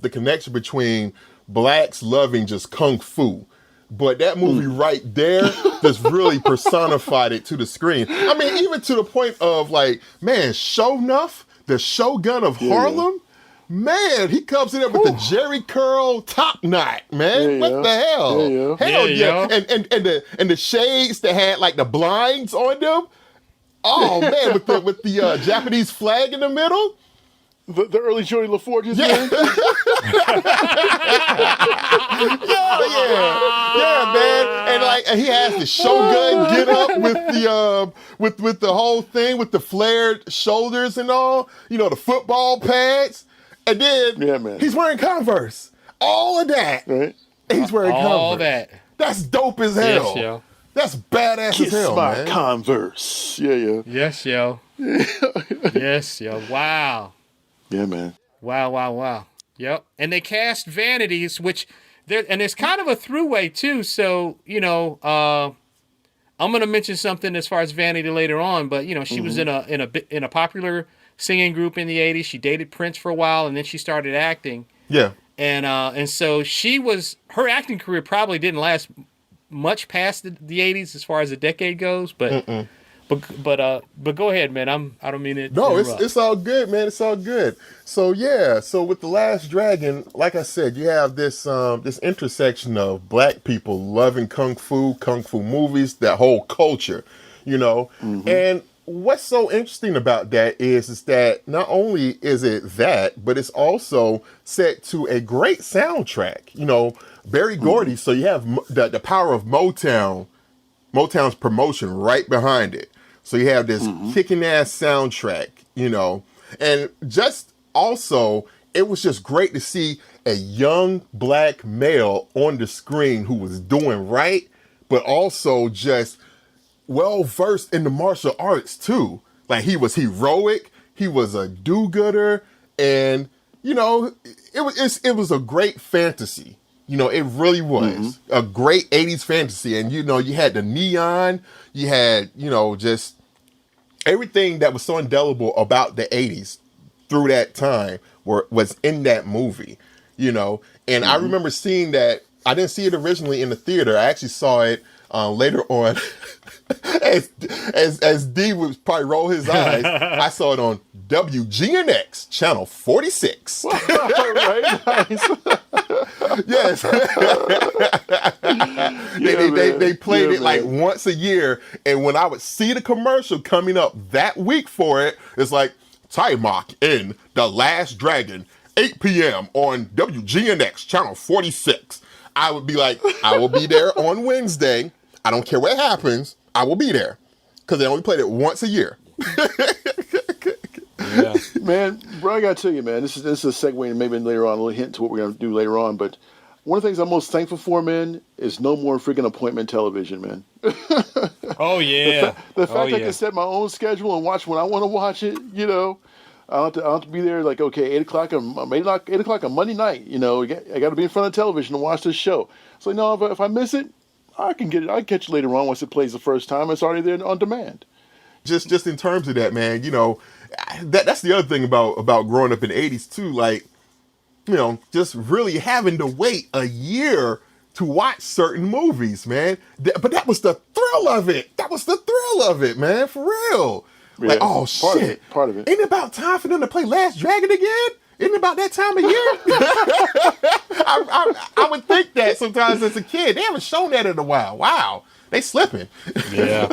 the connection between blacks loving just kung fu, but that movie right there just really personified it to the screen. I mean, even to the point of like, man, Shonuff, the Shogun of Harlem, man, he comes in there with the Jerry curl top knot, man. What the hell? Hell yeah. And the shades that had like the blinds on them. Oh man, with the Japanese flag in the middle. The early Jody LaForge is man. Yeah, man. And he has the Shogun get up with the whole thing with the flared shoulders and all. The football pads, and then he's wearing Converse. All of that. Right. He's wearing Converse. All that. That's dope as hell. Yes, yo. That's badass as hell, man. Kiss my Converse. Yeah. Yes, yo. Yes, yo. Wow. Yeah, man. Wow. Yep. And they cast Vanities, and it's kind of a throughway too. So, I'm going to mention something as far as Vanity later on, but she was in a popular singing group in the 80s. She dated Prince for a while, and then she started acting. Yeah. And so her acting career probably didn't last much past the 80s as far as the decade goes, but But go ahead, man. I don't mean it. No, it's all good, man. It's all good. So with The Last Dragon, like I said, you have this this intersection of black people loving kung fu movies, that whole culture, And what's so interesting about that is that not only is it that, but it's also set to a great soundtrack. Berry Gordy. So you have the power of Motown's promotion right behind it. So you have this kicking ass soundtrack, and just also, it was just great to see a young black male on the screen who was doing right, but also just well versed in the martial arts too. Like he was heroic, he was a do-gooder, and it was a great fantasy. It really was a great 80s fantasy. And, you had the neon, you had, just everything that was so indelible about the 80s through that time was in that movie, And I remember seeing that. I didn't see it originally in the theater. I actually saw it later on. as D would probably roll his eyes, I saw it on WGNX channel 46. Right, nice. Yes. They played it like once a year, and when I would see the commercial coming up that week for it, it's like Timok in The Last Dragon, 8 p.m. on WGNX channel 46. I would be like, I will be there on Wednesday. I don't care what happens. I will be there because they only played it once a year. Man, Man, bro, I gotta tell you, man, this is a segue and maybe later on, a little hint to what we're gonna do later on. But one of the things I'm most thankful for, man, is no more freaking appointment television, man. Oh yeah. The fact I can set my own schedule and watch when I want to watch it, you know. I don't have to be there like, okay, 8 o'clock on Monday night, you know, I got to be in front of television to watch this show. So, no, if I miss it, I can catch it later on once it plays the first time. It's already there on demand. Just in terms of that, man, you know, that's the other thing about growing up in the 80s too, like, you know, just really having to wait a year to watch certain movies, man. But that was the thrill of it. That was the thrill of it, man, for real. Yeah, like, oh, shit. Part of it. Ain't it about time for them to play Last Dragon again? Isn't it about that time of year? I would think that sometimes as a kid. They haven't shown that in a while. Wow. They slipping. Yeah.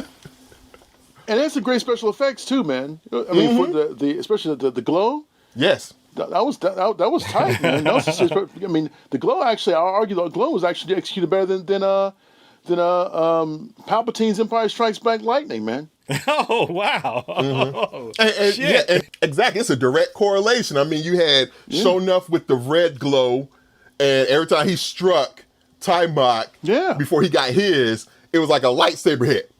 And there's some great special effects too, man. I mean, for the especially the glow. Yes. That was tight, man. I mean, the glow actually, I'll argue the glow was actually executed better than Palpatine's Empire Strikes Back lightning, man. Oh wow! And Shit. Yeah, exactly. It's a direct correlation. I mean, you had Show Enough with the red glow, and every time he struck Timok, before he got his, it was like a lightsaber hit.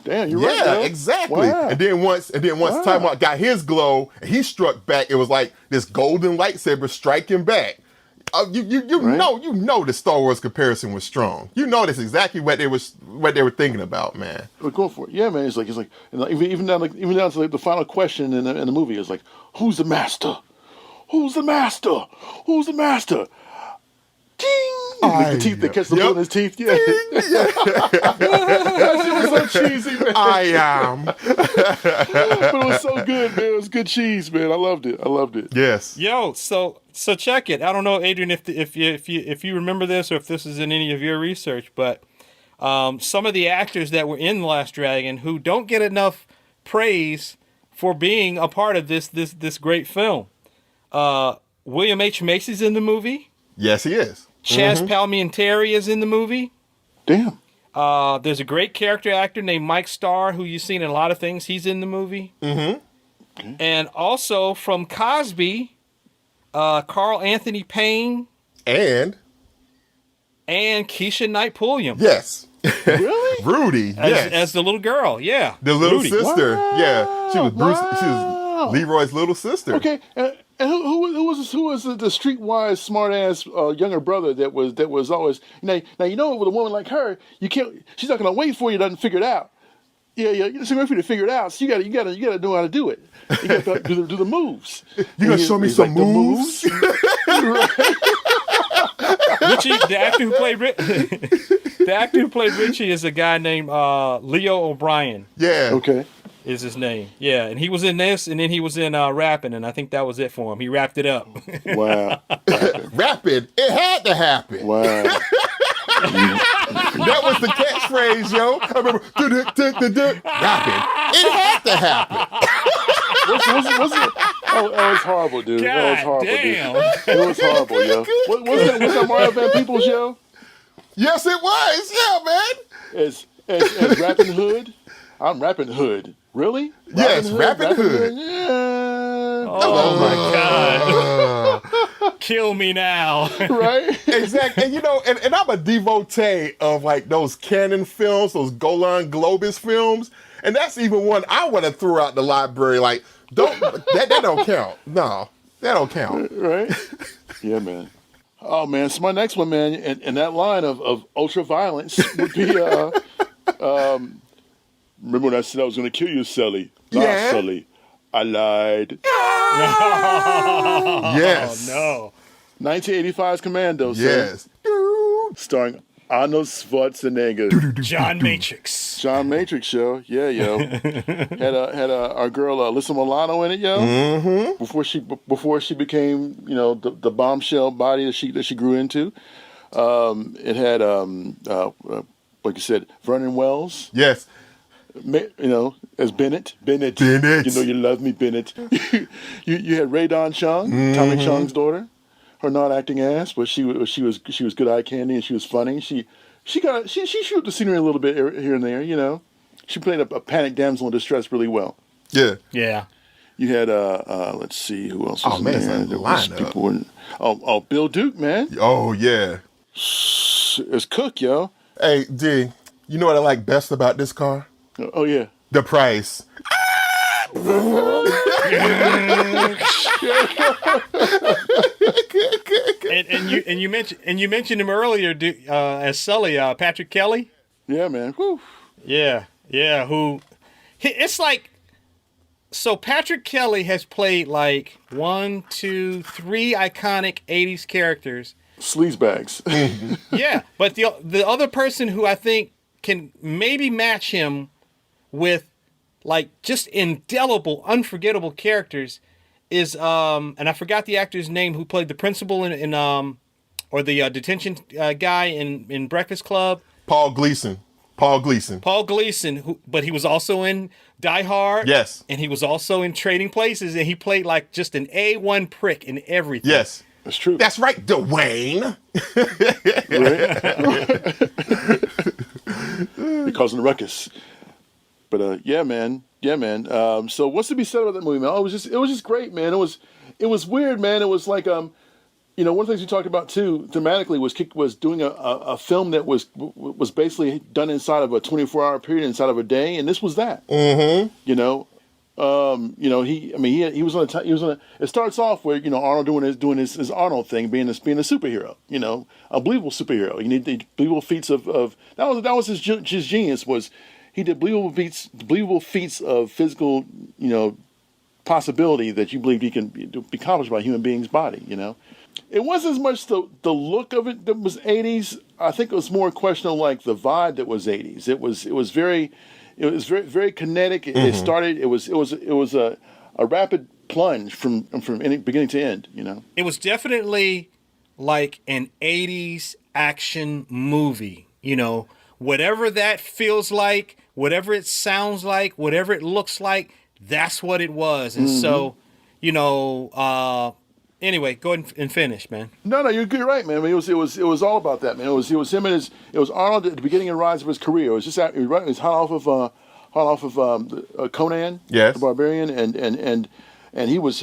Damn, you're right. Yeah, exactly. Wow. And then once Timok got his glow, and he struck back, it was like this golden lightsaber striking back. You know the Star Wars comparison was strong. You know that's exactly what they were thinking about, man. We're going for it, yeah, man. It's like even down to like the final question in the movie is like, who's the master? Who's the master? Who's the master? Ding! Like the teeth that catch the blood in his teeth. Yeah. That shit was so cheesy, man. I am. But it was so good, man. It was good cheese, man. I loved it. Yes. Yo, so check it. I don't know, Adrian, if you remember this or if this is in any of your research, but some of the actors that were in The Last Dragon who don't get enough praise for being a part of this great film. William H. Macy's in the movie. Yes, he is. Chaz Palminteri is in the movie. Damn. There's a great character actor named Mike Starr who you've seen in a lot of things. He's in the movie. Mm-hmm. And also from Cosby, Carl Anthony Payne. And Keisha Knight Pulliam. Yes. Really? Rudy. Yes. As the little girl. Yeah. The little Rudy. sister. Wow. Yeah. She was Leroy's little sister. Okay. And who was the streetwise, smart ass younger brother that was always now you know with a woman like her she's not gonna wait for you to figure it out. Yeah, you're just wait for you to figure it out. So you gotta know how to do it. You gotta do the moves. You gonna show me some like, moves? Richie, the actor who played Richie is a guy named Leo O'Brien. Yeah. Okay. Is his name. Yeah, and he was in this, and then he was in Rapping, and I think that was it for him. He wrapped it up. Wow. Rapping. It had to happen. Wow. That was the catchphrase, yo. I remember, rapping. It had to happen. What's it? Oh, it was horrible, dude. God it was horrible, damn. dude. It was horrible, yo. Was that Mario Van Peebles show? Yes, it was. Yeah, man. As Rapping Hood? I'm Rapping Hood. Really? Yes, Rapping Hood. Yeah. Oh my God. Kill me now. Right? Exactly. And you know, and I'm a devotee of like those Canon films, those Golan Globus films. And that's even one I want to throw out the library. Like, that don't count. No, that don't count. Right? Yeah, man. Oh man, so my next one, man, in that line of ultra violence would be remember when I said I was going to kill you, Sully? Yeah. Sully. I lied. Yes. Oh, no. 1985's Commando, yes. starring Arnold Schwarzenegger. John Matrix. John Matrix show. Yeah, yo. had our girl Alyssa Milano in it, yo. Mm-hmm. Before she became, you know, the bombshell body that she grew into. It had like you said, Vernon Wells. Yes. You know, as Bennett. You know you love me, Bennett. you had Ray Don Chung, Tommy Chung's daughter. Her non-acting ass, but she was good eye candy and she was funny. She shoot the scenery a little bit here and there. You know, she played a panicked damsel in distress really well. Yeah. Yeah. You had let's see who else was Oh man, in there. it's There a was lineup. people in, Bill Duke, man. Oh yeah. It's Cook, yo. Hey, D, you know what I like best about this car? Oh yeah. The price. and you mentioned him earlier as Sully, Patrick Kelly. Yeah, man. Whew. Yeah. It's like, so Patrick Kelly has played like 1, 2, 3 iconic 80s characters. Sleazebags. Yeah, but the other person who I think can maybe match him with like just indelible, unforgettable characters is and I forgot the actor's name who played the principal in or the detention guy in Breakfast Club. Paul Gleason, but he was also in Die Hard. Yes. And he was also in Trading Places, and he played like just an A1 prick in everything. Yes. That's true. That's right, Dwayne. You're causing a ruckus. But yeah, man. So what's to be said about that movie, man? Oh, it was just great, man. It was weird, man. It was like one of the things we talked about too, thematically, was doing a film that was basically done inside of a 24-hour period, inside of a day, and this was that. Mm-hmm. He was on a. It starts off where Arnold doing his Arnold thing, being a superhero. A believable superhero. You need the believable feats of that was his genius, was he did believable feats of physical possibility that you believed he can be accomplished by a human being's body. It wasn't as much the look of it that was 80s. I think it was more a question of like the vibe that was 80s. It was very very kinetic. It started. It was a rapid plunge from beginning to end. It was definitely like an 80s action movie. Whatever that feels like, whatever it sounds like, whatever it looks like, that's what it was. And so, anyway, go ahead and finish, man. No, you're right, man. I mean, it was all about that, man. It was him and it was Arnold at the beginning and rise of his career. It was just it was hot off of Conan, yes, the Barbarian, and he was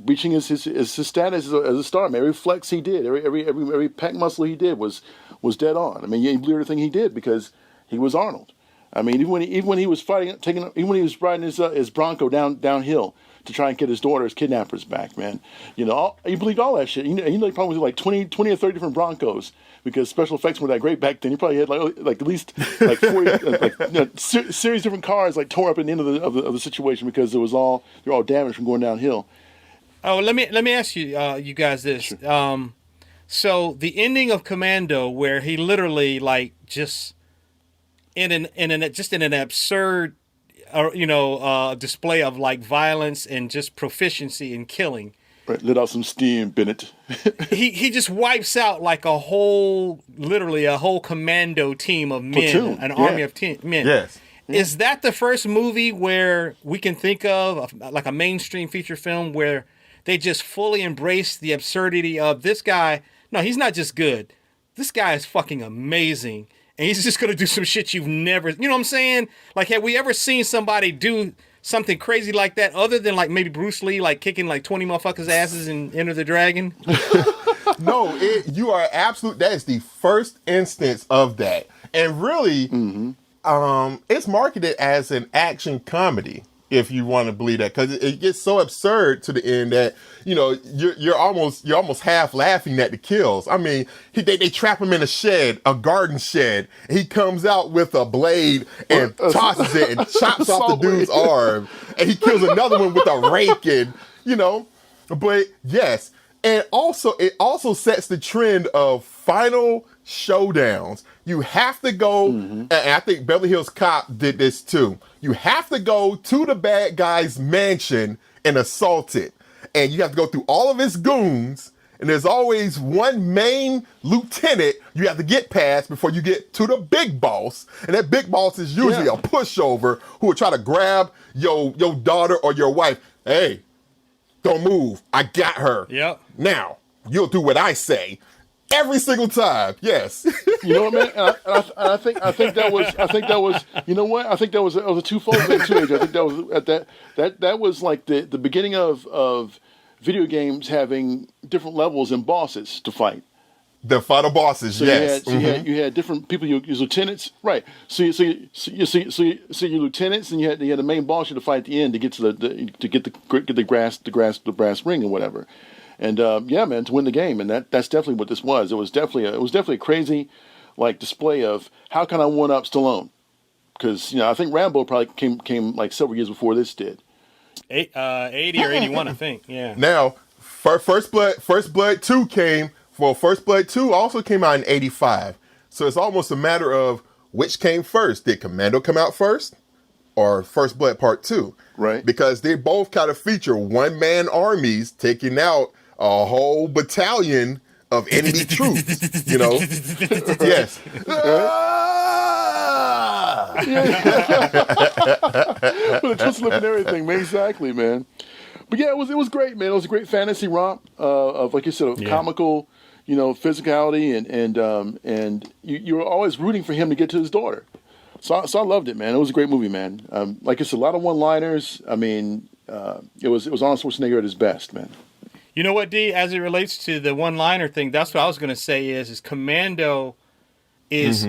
reaching his status as a star. Man, every flex he did, every pec muscle he did was dead on. I mean, you believe everything he did because he was Arnold. I mean, even when he was riding his Bronco downhill to try and get his daughter's kidnappers back, man. He believed all that shit. He probably was like 20 or 30 different Broncos because special effects weren't that great back then. He probably had like at least like 40 series different cars like tore up at the end of the situation because they're all damaged from going downhill. Oh, let me ask you you guys this. Sure. So the ending of Commando, where he literally like just in an absurd display of like violence and just proficiency in killing. Right, let out some steam, Bennett. he just wipes out like literally a whole commando team of men, platoon. An army of men. Yes. Is that the first movie where we can think of like a mainstream feature film where they just fully embrace the absurdity of this guy? No, he's not just good. This guy is fucking amazing. And he's just going to do some shit you've never... You know what I'm saying? Like, have we ever seen somebody do something crazy like that other than, like, maybe Bruce Lee, like, kicking, like, 20 motherfuckers' asses in Enter the Dragon? No, you are absolute... That is the first instance of that. And really, it's marketed as an action comedy, if you want to believe that. Because it gets so absurd to the end that, you're almost half laughing at the kills. I mean, they trap him in a garden shed. And he comes out with a blade and tosses it and chops off the dude's arm. And he kills another one with a rake and, But yes, and also it also sets the trend of final showdowns. You have to go, and I think Beverly Hills Cop did this too. You have to go to the bad guy's mansion and assault it. And you have to go through all of his goons, and there's always one main lieutenant you have to get past before you get to the big boss. And that big boss is usually a pushover who will try to grab your daughter or your wife. Hey, don't move. I got her. Yep. Now, you'll do what I say. Every single time, yes. You know what, man? And I think that was. You know what? I think that was a twofold thing too. I think that was that was like the beginning of video games having different levels and bosses to fight. The final bosses, so yes. You had different people. Your lieutenants, right? So you your lieutenants, and you had the main boss you had to fight at the end to get to the brass ring or whatever. And yeah, man, to win the game, and that's definitely what this was. It was definitely a crazy, like, display of how can I one up Stallone, because I think Rambo probably came like several years before this did. 80 or 81, I think. Yeah. Now, First Blood 2 came. Well, First Blood 2 also came out in 85. So it's almost a matter of which came first. Did Commando come out first, or First Blood Part 2? Right. Because they both kind of feature one-man armies taking out a whole battalion of enemy troops, Yes. With a twist lip and everything, man. Exactly, man. But yeah, it was great, man. It was a great fantasy romp of, like you said, of comical, physicality, and you were always rooting for him to get to his daughter. So I loved it, man. It was a great movie, man. Like I said, a lot of one-liners. I mean, it was Arnold Schwarzenegger at his best, man. You know what, D? As it relates to the one-liner thing, that's what I was going to say. Is Commando is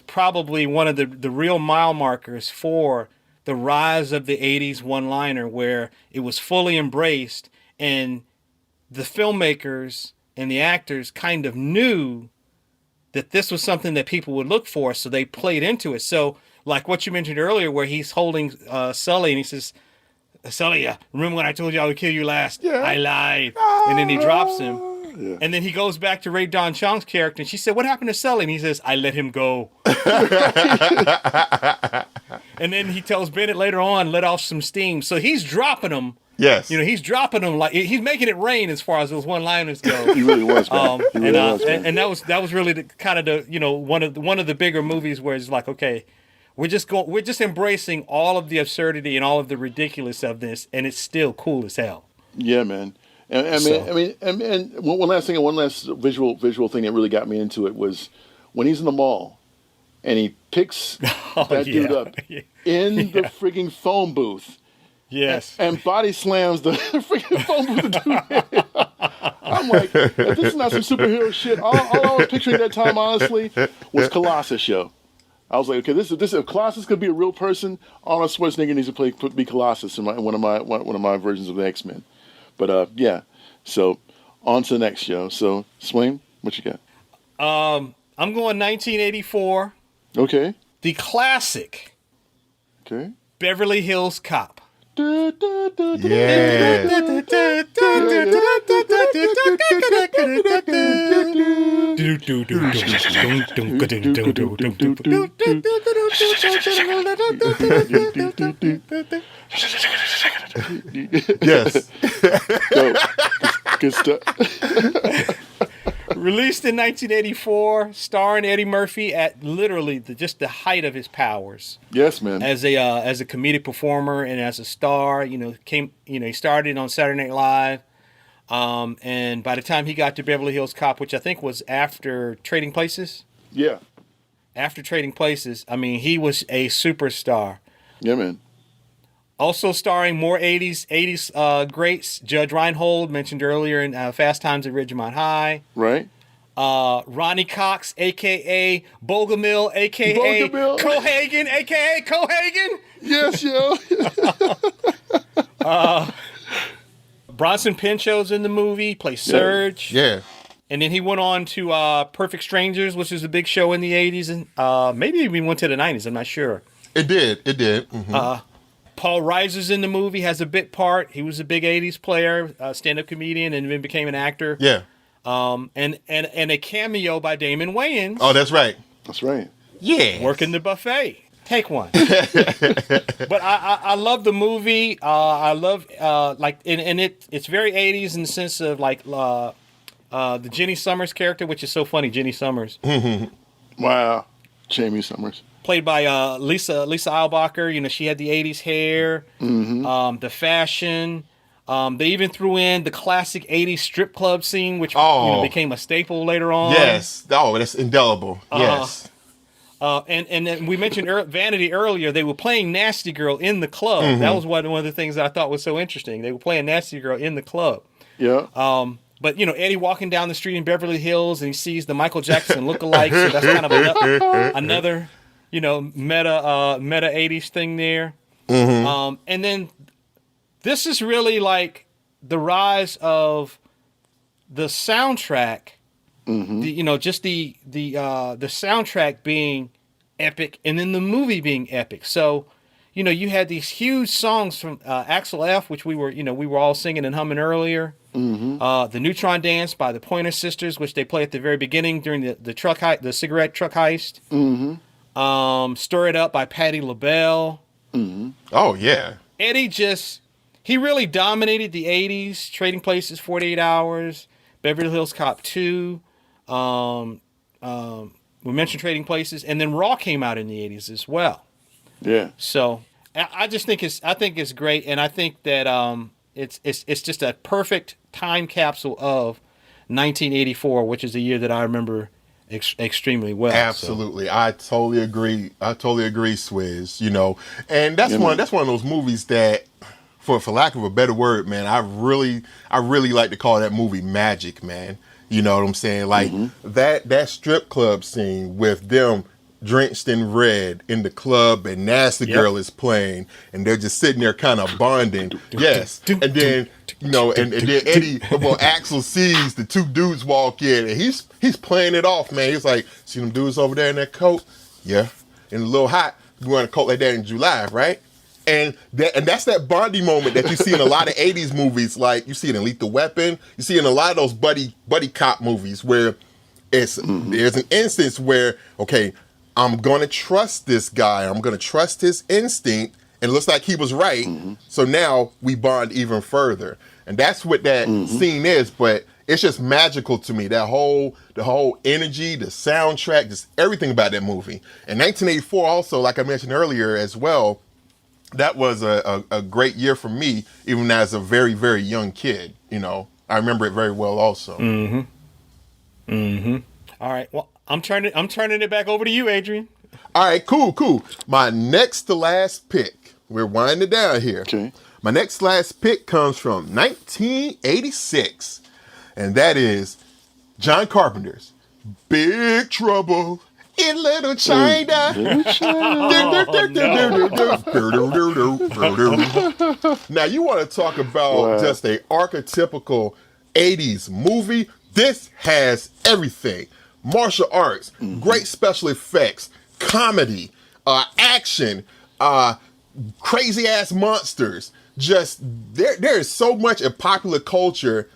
probably one of the real mile markers for the rise of the 80s one-liner, where it was fully embraced, and the filmmakers and the actors kind of knew that this was something that people would look for, so they played into it. So, like what you mentioned earlier, where he's holding Sully, and he says, Sully, remember when I told you I would kill you last? Yeah. I lied. And then he drops him. Yeah. And then he goes back to Ray Don Chong's character, and she said, what happened to Sully? And he says, I let him go. And then he tells Bennett later on, let off some steam. So he's dropping them. Yes. He's dropping them like he's making it rain as far as those one-liners go. He really was, man. And that was really the kind of the one of the bigger movies where it's like, okay, we're just embracing all of the absurdity and all of the ridiculous of this, and it's still cool as hell. Yeah, man. And one last visual thing that really got me into it was when he's in the mall and he picks that dude up in the frigging phone booth. Yes. And body slams the freaking phone booth dude. I'm like, if this is not some superhero shit, all I was picturing at that time, honestly, was Colossus show. I was like, okay, this if Colossus could be a real person, Arnold Schwarzenegger needs to be Colossus in one of my versions of the X-Men. But yeah, so on to the next show. So Swain, what you got? I'm going 1984. Okay. The classic. Okay. Beverly Hills Cop. Yeah. Yes. Good stuff. Released in 1984, starring Eddie Murphy at literally just the height of his powers. Yes, man. As a comedic performer and as a star, he started on Saturday Night Live, and by the time he got to Beverly Hills Cop, which I think was after Trading Places. Yeah. After Trading Places, I mean, he was a superstar. Yeah, man. Also starring more 80s greats. Judge Reinhold, mentioned earlier in Fast Times at Ridgemont High. Right. Ronnie Cox, a.k.a. Bogomil, a.k.a. Cohagen, a.k.a. Cohagen. Yes, yo. Bronson Pinchot's in the movie, plays Surge. Yeah. And then he went on to Perfect Strangers, which was a big show in the 80s. And maybe even went to the 90s, I'm not sure. It did. Mm-hmm. Paul Reiser's in the movie, has a bit part. He was a big 80s player, stand-up comedian, and then became an actor. Yeah. And a cameo by Damon Wayans. Oh, that's right. That's right. Yeah. Working the buffet. Take one. But I love the movie. I love it's very 80s in the sense of like the Jenny Summers character, which is so funny. Jenny Summers. Wow. Jamie Summers. Played by Lisa Eilbacher. She had the 80s hair, the fashion. They even threw in the classic 80s strip club scene, which became a staple later on. Yes. Oh, that's indelible. Yes. And then we mentioned Vanity earlier. They were playing Nasty Girl in the club. Mm-hmm. That was one of the things that I thought was so interesting. They were playing Nasty Girl in the club. Yeah. But Eddie walking down the street in Beverly Hills and he sees the Michael Jackson lookalike. So that's kind of another meta 80s thing there. Mm-hmm. And then this is really like the rise of the soundtrack. Mm-hmm. The soundtrack being epic, and then the movie being epic. So, you had these huge songs from Axel F, which we were all singing and humming earlier. Mm-hmm. The Neutron Dance by the Pointer Sisters, which they play at the very beginning during the cigarette truck heist. Mm-hmm. Stir It Up by Patti LaBelle. Mm-hmm. Oh yeah. Eddie he really dominated the 80s. Trading Places, 48 Hours, Beverly Hills Cop 2. We mentioned Trading Places, and then Raw came out in the 80s as well. Yeah. So I think it's great, and I think that it's just a perfect time capsule of 1984, which is the year that I remember extremely well. Absolutely. So. I totally agree, Swizz, and that's one of those movies that, for lack of a better word, man, I really like to call that movie magic, man. You know what I'm saying? Like that strip club scene with them drenched in red in the club and Nasty Girl is playing and they're just sitting there kind of bonding. Yes. And then, and then Eddie, Axel sees the two dudes walk in and he's playing it off, man. He's like, see them dudes over there in that coat? Yeah. In a little hot. You wearing a coat like that in July, right? And that's that bonding moment that you see in a lot of 80s movies. Like you see it in Lethal Weapon. You see it in a lot of those buddy cop movies where there's an instance where, okay, I'm going to trust this guy. I'm going to trust his instinct. And it looks like he was right. So now we bond even further. And that's what that scene is. But it's just magical to me. The whole energy, the soundtrack, just everything about that movie. And 1984 also, like I mentioned earlier as well, that was a great year for me, even as a very, very young kid. I remember it very well also. All right. Well, I'm turning it back over to you, Adrian. All right, cool. My next to last pick. We're winding down here. Okay. My next to last pick comes from 1986, and that is John Carpenter's Big Trouble in Little China. Now, you want to talk about just a archetypical 80s movie? This has everything. Martial arts, great special effects, comedy, action, crazy ass monsters. Just there is so much in popular culture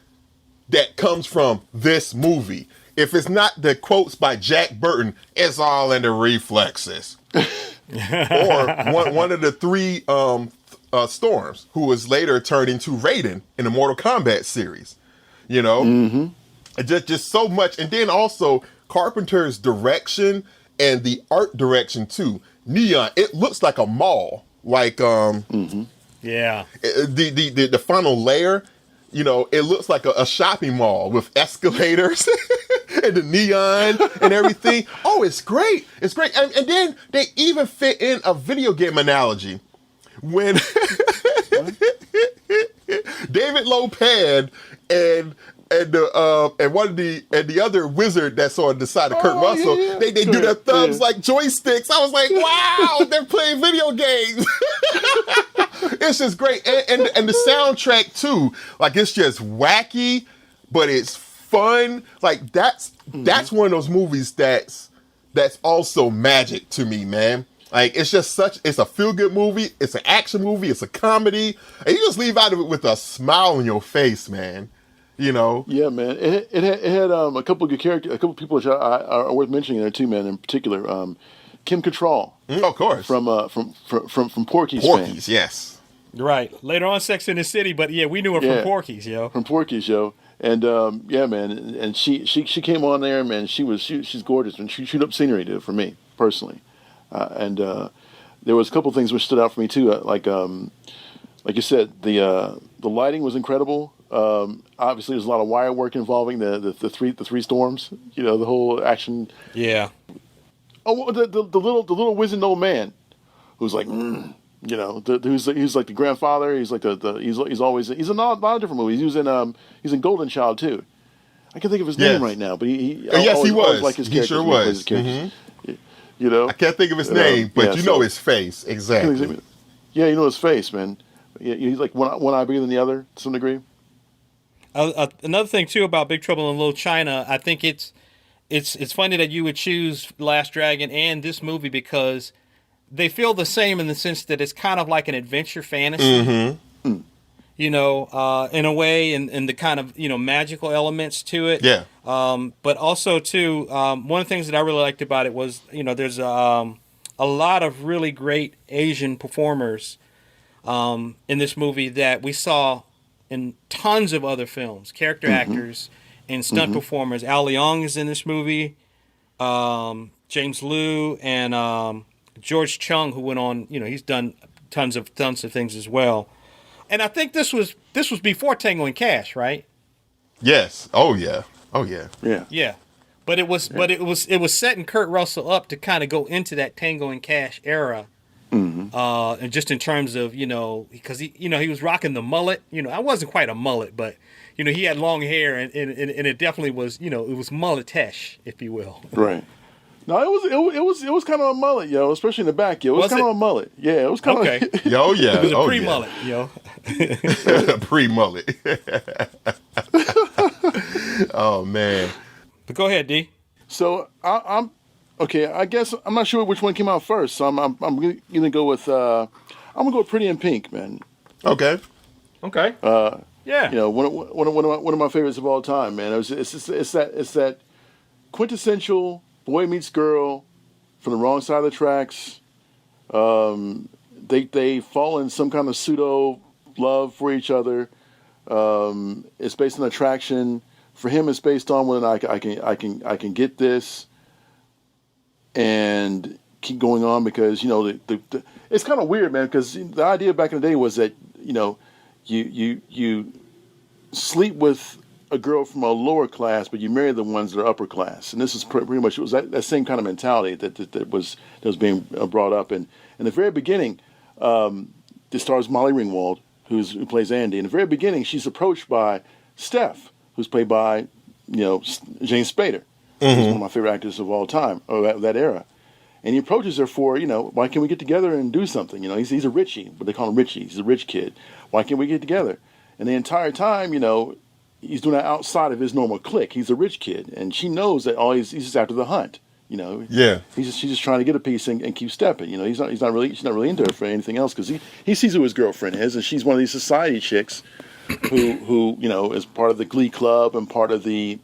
that comes from this movie. If it's not the quotes by Jack Burton, it's all in the reflexes. Or one of the three Storms, who was later turned into Raiden in the Mortal Kombat series. Just so much. And then also Carpenter's direction and the art direction too. Neon, it looks like a mall. Like the final layer, it looks like a shopping mall with escalators and the neon and everything. Oh, it's great. It's great. And then they even fit in a video game analogy. When David Lopan and the other wizard that's on the side of Kurt Russell, they do their thumbs like joysticks. I was like, wow, they're playing video games. It's just great. And the soundtrack too. Like, it's just wacky, but it's fun. Like, that's one of those movies that's also magic to me, man. Like, it's a feel-good movie, it's an action movie, it's a comedy, and you just leave out of it with a smile on your face, man. Yeah, man. It had a couple of good characters, a couple of people which are worth mentioning there too, man. In particular, Kim Cattrall, of course, from Porky's fame. Yes, right. Later on, Sex in the City, but yeah, we knew her from Porky's, yo. From Porky's, yo. And yeah, man. And she came on there, man. She's gorgeous, and she chewed up scenery, dude, for me personally. And there was a couple of things which stood out for me too, like like you said, the lighting was incredible. Obviously, there's a lot of wire work involving the three storms. You know, the whole action. Yeah. Oh, the little wizened old man, who's like, you know, he's like the grandfather. He's like he's in a lot of different movies. He's in Golden Child too. I can't think of his name right now, but he was. Like his he sure was. Mm-hmm. You know, I can't think of his name, but you know his face exactly. Yeah, you know his face, man. Yeah, he's like one eye bigger than the other to some degree. Another thing too about Big Trouble in Little China, I think it's funny that you would choose Last Dragon and this movie because they feel the same in the sense that it's kind of like an adventure fantasy. Mm-hmm. You know, in a way, and the kind of, you know, magical elements to it. Yeah. But also too, one of the things that I really liked about it was, you know, there's a lot of really great Asian performers in this movie that we saw in tons of other films, character actors and stunt performers. Al Leong is in this movie, James Liu, and George Chung, who went on, you know, he's done tons of things as well. And I think this was before Tango and Cash, right? Yes. Oh yeah. Yeah. But it was setting Kurt Russell up to kind of go into that Tango and Cash era. And just in terms of, you know, because he was rocking the mullet. You know, I wasn't quite a mullet, but you know, he had long hair, and it definitely was, you know, it was mulletish, if you will. Right. No, it was kind of a mullet, yo, especially in the back, yo. It was kind of a mullet. Yeah, it was kind of Yo, yeah. It was a pre-mullet, yo. Pre-mullet. Oh man. But go ahead, D. So I'm okay. I guess I'm not sure which one came out first. So I'm gonna go with I'm gonna go with Pretty in Pink, man. Okay. Yeah. You know, one of my favorites of all time, man. It's that quintessential boy meets girl from the wrong side of the tracks. They fall in some kind of pseudo love for each other. It's based on attraction. For him, it's based on when I can get this and keep going on because, you know, it's kind of weird, man. Because the idea back in the day was that, you know, you sleep with a girl from a lower class, but you marry the ones that are upper class. And this is pretty much, it was that same kind of mentality that was being brought up. And in the very beginning, this stars Molly Ringwald, who plays Andy. In the very beginning, she's approached by Steph, who's played by, you know, James Spader, who's one of my favorite actors of all time, or that era. And he approaches her for, you know, why can't we get together and do something? You know, he's a Richie, but they call him Richie. He's a rich kid. Why can't we get together? And the entire time, you know, he's doing that outside of his normal clique. He's a rich kid, and she knows that he's just after the hunt. You know, she's just trying to get a piece and keep stepping. You know, she's not really into her for anything else because he sees who his girlfriend is, and she's one of these society chicks who you know is part of the Glee Club and part of the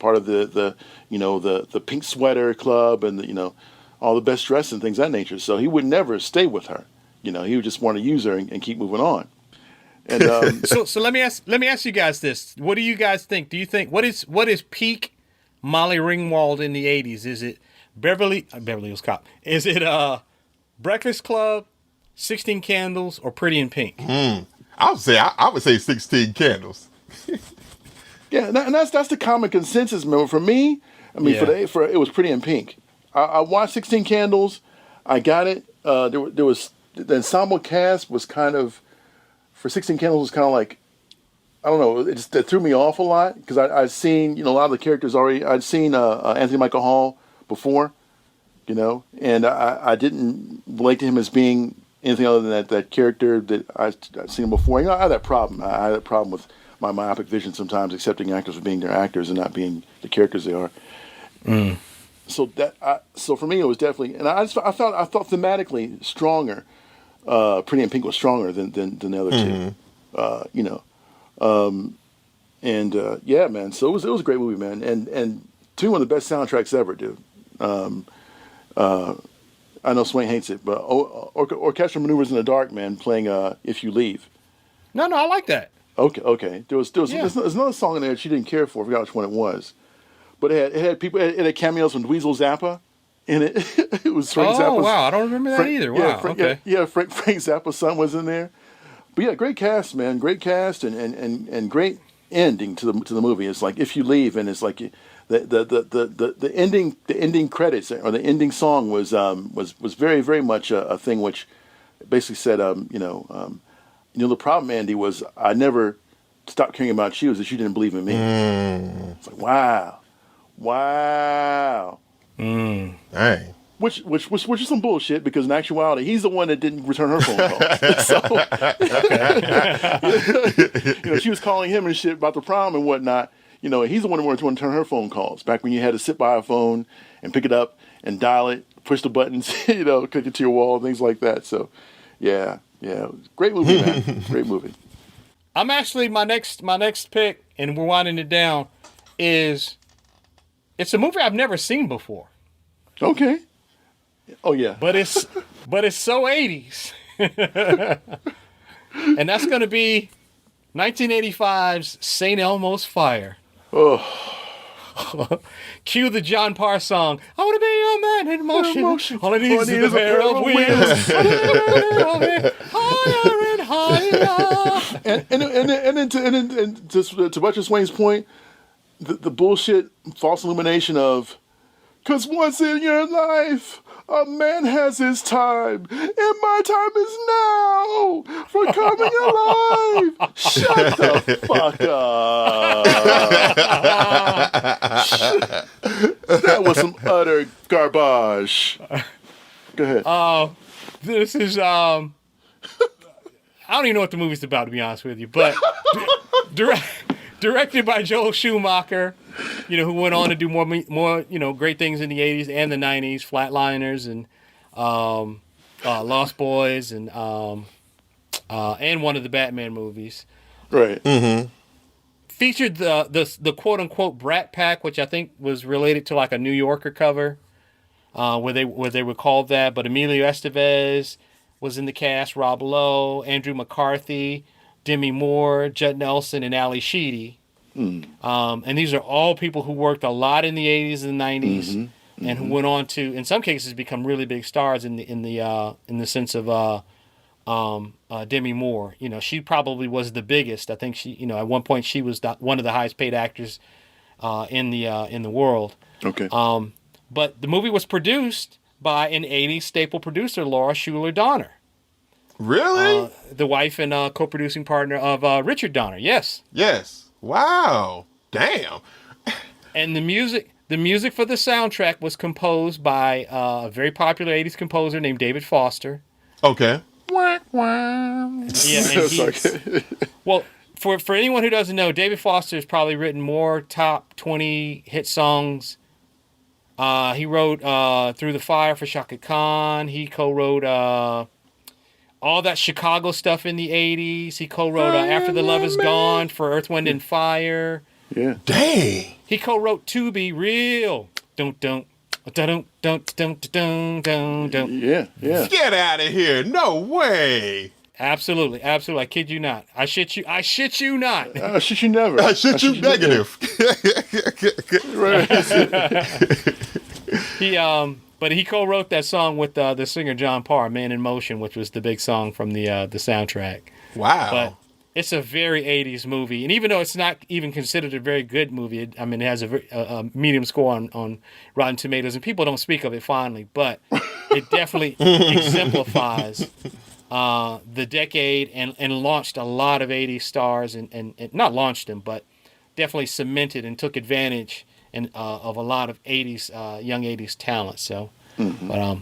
you know the pink sweater club and the, you know, all the best dressed and things of that nature. So he would never stay with her. You know, he would just want to use her and keep moving on. And so let me ask you guys this: what do you guys think? Do you think what is peak Molly Ringwald in the '80s? Is it Beverly Hills Cop? Is it Breakfast Club, 16 Candles, or Pretty in Pink? I would say 16 Candles. Yeah, and that's the common consensus, man. For me, I mean, for it was Pretty in Pink. I watched 16 Candles. I got it. There was the ensemble cast was kind of, for 16 Candles was kind of like, I don't know, it threw me off a lot because I'd seen, you know, a lot of the characters already. I'd seen Anthony Michael Hall before, you know, and I didn't relate to him as being anything other than that character that I'd seen him before. You know, I had that problem. I had a problem with my myopic vision sometimes, accepting actors for being their actors and not being the characters they are. So for me, it was definitely, and I thought thematically stronger. Pretty in Pink was stronger than the other two. You know, yeah, man. So it was a great movie, man, and to me, one of the best soundtracks ever, dude. I know Swain hates it, but orchestral maneuvers in the dark, man, playing "If You Leave." No, I like that. Okay. There's another song in there that she didn't care for. I forgot which one it was, but it had people. It had cameos from Dweezil Zappa in it. It was Frank Zappa's. Oh wow, I don't remember that either. Wow. Frank Zappa's son was in there. But yeah, great cast, man. Great cast and great ending to the movie. It's like If You Leave, and it's like the ending credits or the ending song was very very much a thing which basically said the problem, Andy, was I never stopped caring about you, is that you didn't believe in me. It's like wow. Dang. Which is some bullshit, because in actuality he's the one that didn't return her phone call. She was calling him and shit about the prom and whatnot. He's the one who wanted to return her phone calls. Back when you had to sit by a phone and pick it up and dial it, push the buttons, click it to your wall, things like that. So, yeah, great movie, man. Great movie. I'm actually my next pick, and we're winding it down. It's a movie I've never seen before. Okay. Oh yeah. But it's so 80s. And that's going to be 1985's St. Elmo's Fire. Oh. Cue the John Parr song. I want to be a man in motion. All it needs is a pair of wheels. Higher and higher. And to Butcher Swain's point, the bullshit false illumination of, because once in your life, a man has his time, and my time is now for coming alive. Shut the fuck up. That was some utter garbage. Go ahead. This is I don't even know what the movie's about, to be honest with you, but directed by Joel Schumacher, who went on to do more great things in the 80s and the 90s, Flatliners and Lost Boys and one of the Batman movies. Right. Mm-hmm. Featured the quote unquote Brat Pack, which I think was related to like a New Yorker cover, where they were called that. But Emilio Estevez was in the cast, Rob Lowe, Andrew McCarthy, Demi Moore, Judd Nelson, and Ali Sheedy. And these are all people who worked a lot in the 80s and the 90s, and who went on to, in some cases, become really big stars in the sense of Demi Moore. She probably was the biggest. I think she, at one point she was one of the highest paid actors in the world. Okay. But the movie was produced by an 80s staple producer, Laura Schuler Donner. Really? The wife and co-producing partner of Richard Donner. Yes. Yes. Wow. Damn. And the music for the soundtrack was composed by a very popular 80s composer named David Foster. Okay. Yeah, and well, for anyone who doesn't know, David Foster has probably written more top 20 hit songs. He wrote Through the Fire for Shaka Khan. He co-wrote all that Chicago stuff in the 80s. He co-wrote After the Love Is Gone for Earth, Wind, and Fire. Yeah. Dang. He co-wrote To Be Real. Don't. Yeah. Get out of here. No way. Absolutely. I kid you not. I shit you not. I shit you never. I shit you negative. But he co-wrote that song with the singer John Parr, Man in Motion, which was the big song from the soundtrack. Wow. But it's a very 80s movie. And even though it's not even considered a very good movie, it has a medium score on Rotten Tomatoes, and people don't speak of it fondly, but it definitely exemplifies the decade and launched a lot of 80s stars, and not launched them, but definitely cemented and took advantage of a lot of 80s young 80s talent. So, but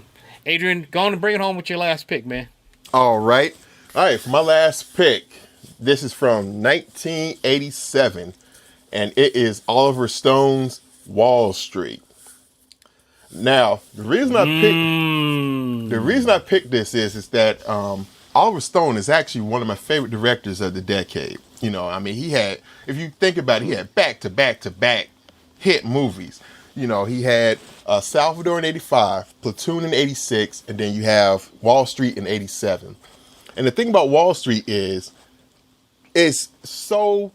Adrian, go on and bring it home with your last pick, man. All right, for my last pick, this is from 1987, and it is Oliver Stone's Wall Street. Now, the reason I picked this is that Oliver Stone is actually one of my favorite directors of the decade. He had, if you think about it, he had back-to-back hit movies. He had Salvador in 85, Platoon in 86, and then you have Wall Street in 87. And the thing about Wall Street is, it's so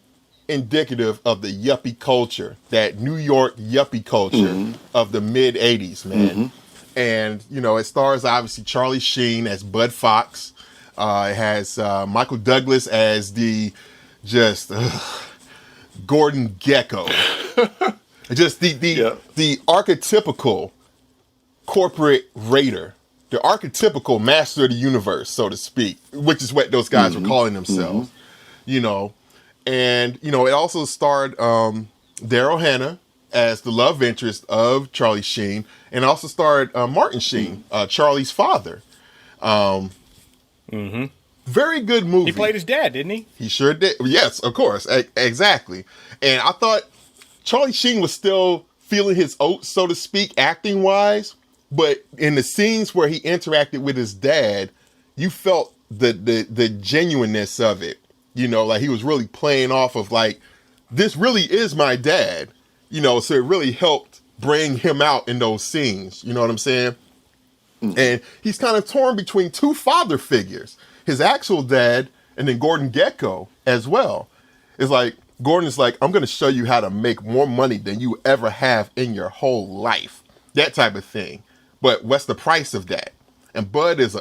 indicative of the yuppie culture, that New York yuppie culture of the mid 80s, man. And, it stars obviously Charlie Sheen as Bud Fox. It has Michael Douglas as the just Gordon Gekko. Just the archetypical corporate raider, the archetypical master of the universe, so to speak, which is what those guys were calling themselves. You know, and you know, it also starred Daryl Hannah as the love interest of Charlie Sheen, and also starred Martin Sheen, Charlie's father. Very good movie. He played his dad, didn't he? He sure did. Yes, of course. Exactly. And I thought Charlie Sheen was still feeling his oats, so to speak, acting wise. But in the scenes where he interacted with his dad, you felt the genuineness of it. You know, like he was really playing off of like, this really is my dad. You know, so it really helped bring him out in those scenes. You know what I'm saying? And he's kind of torn between two father figures. His actual dad and then Gordon Gekko as well. It's like, Gordon is like, I'm going to show you how to make more money than you ever have in your whole life. That type of thing. But what's the price of that? And Bud is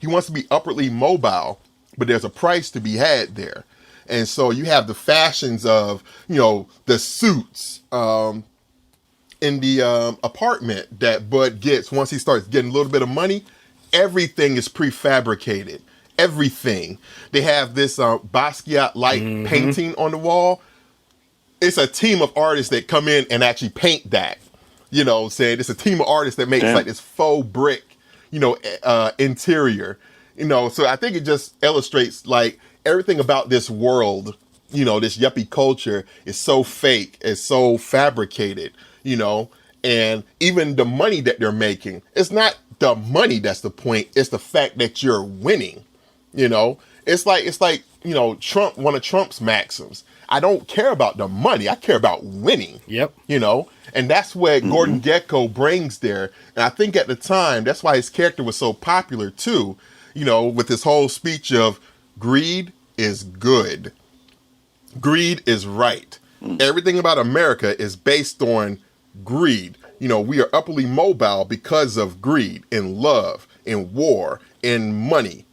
he wants to be upwardly mobile, but there's a price to be had there. And so you have the fashions of, you know, the suits in the apartment that Bud gets once he starts getting a little bit of money. Everything is prefabricated. Everything. They have this Basquiat-like painting on the wall. It's a team of artists that come in and actually paint that. You know, saying it's a team of artists that makes like this faux brick, you know, interior. You know, so I think it just illustrates like everything about this world, you know, this yuppie culture is so fake, it's so fabricated, you know, and even the money that they're making, it's not the money that's the point, it's the fact that you're winning. You know, it's like, you know, Trump, one of Trump's maxims. I don't care about the money. I care about winning. Yep. You know, and that's what Gordon Gekko brings there. And I think at the time, that's why his character was so popular too, you know, with his whole speech of greed is good. Greed is right. Everything about America is based on greed. You know, we are upwardly mobile because of greed, in love, in war, in money.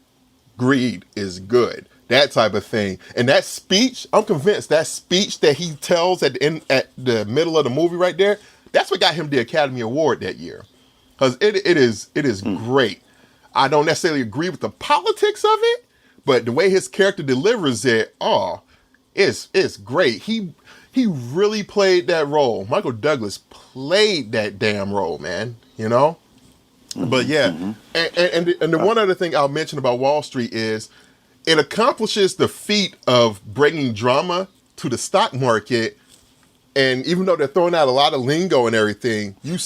Greed is good. That type of thing. And that speech, I'm convinced that speech that he tells at the middle of the movie right there, that's what got him the Academy Award that year. Because it is great. I don't necessarily agree with the politics of it, but the way his character delivers it, it's great. He really played that role. Michael Douglas played that damn role, man. You know? But yeah, and the one other thing I'll mention about Wall Street is it accomplishes the feat of bringing drama to the stock market. And even though they're throwing out a lot of lingo and everything, you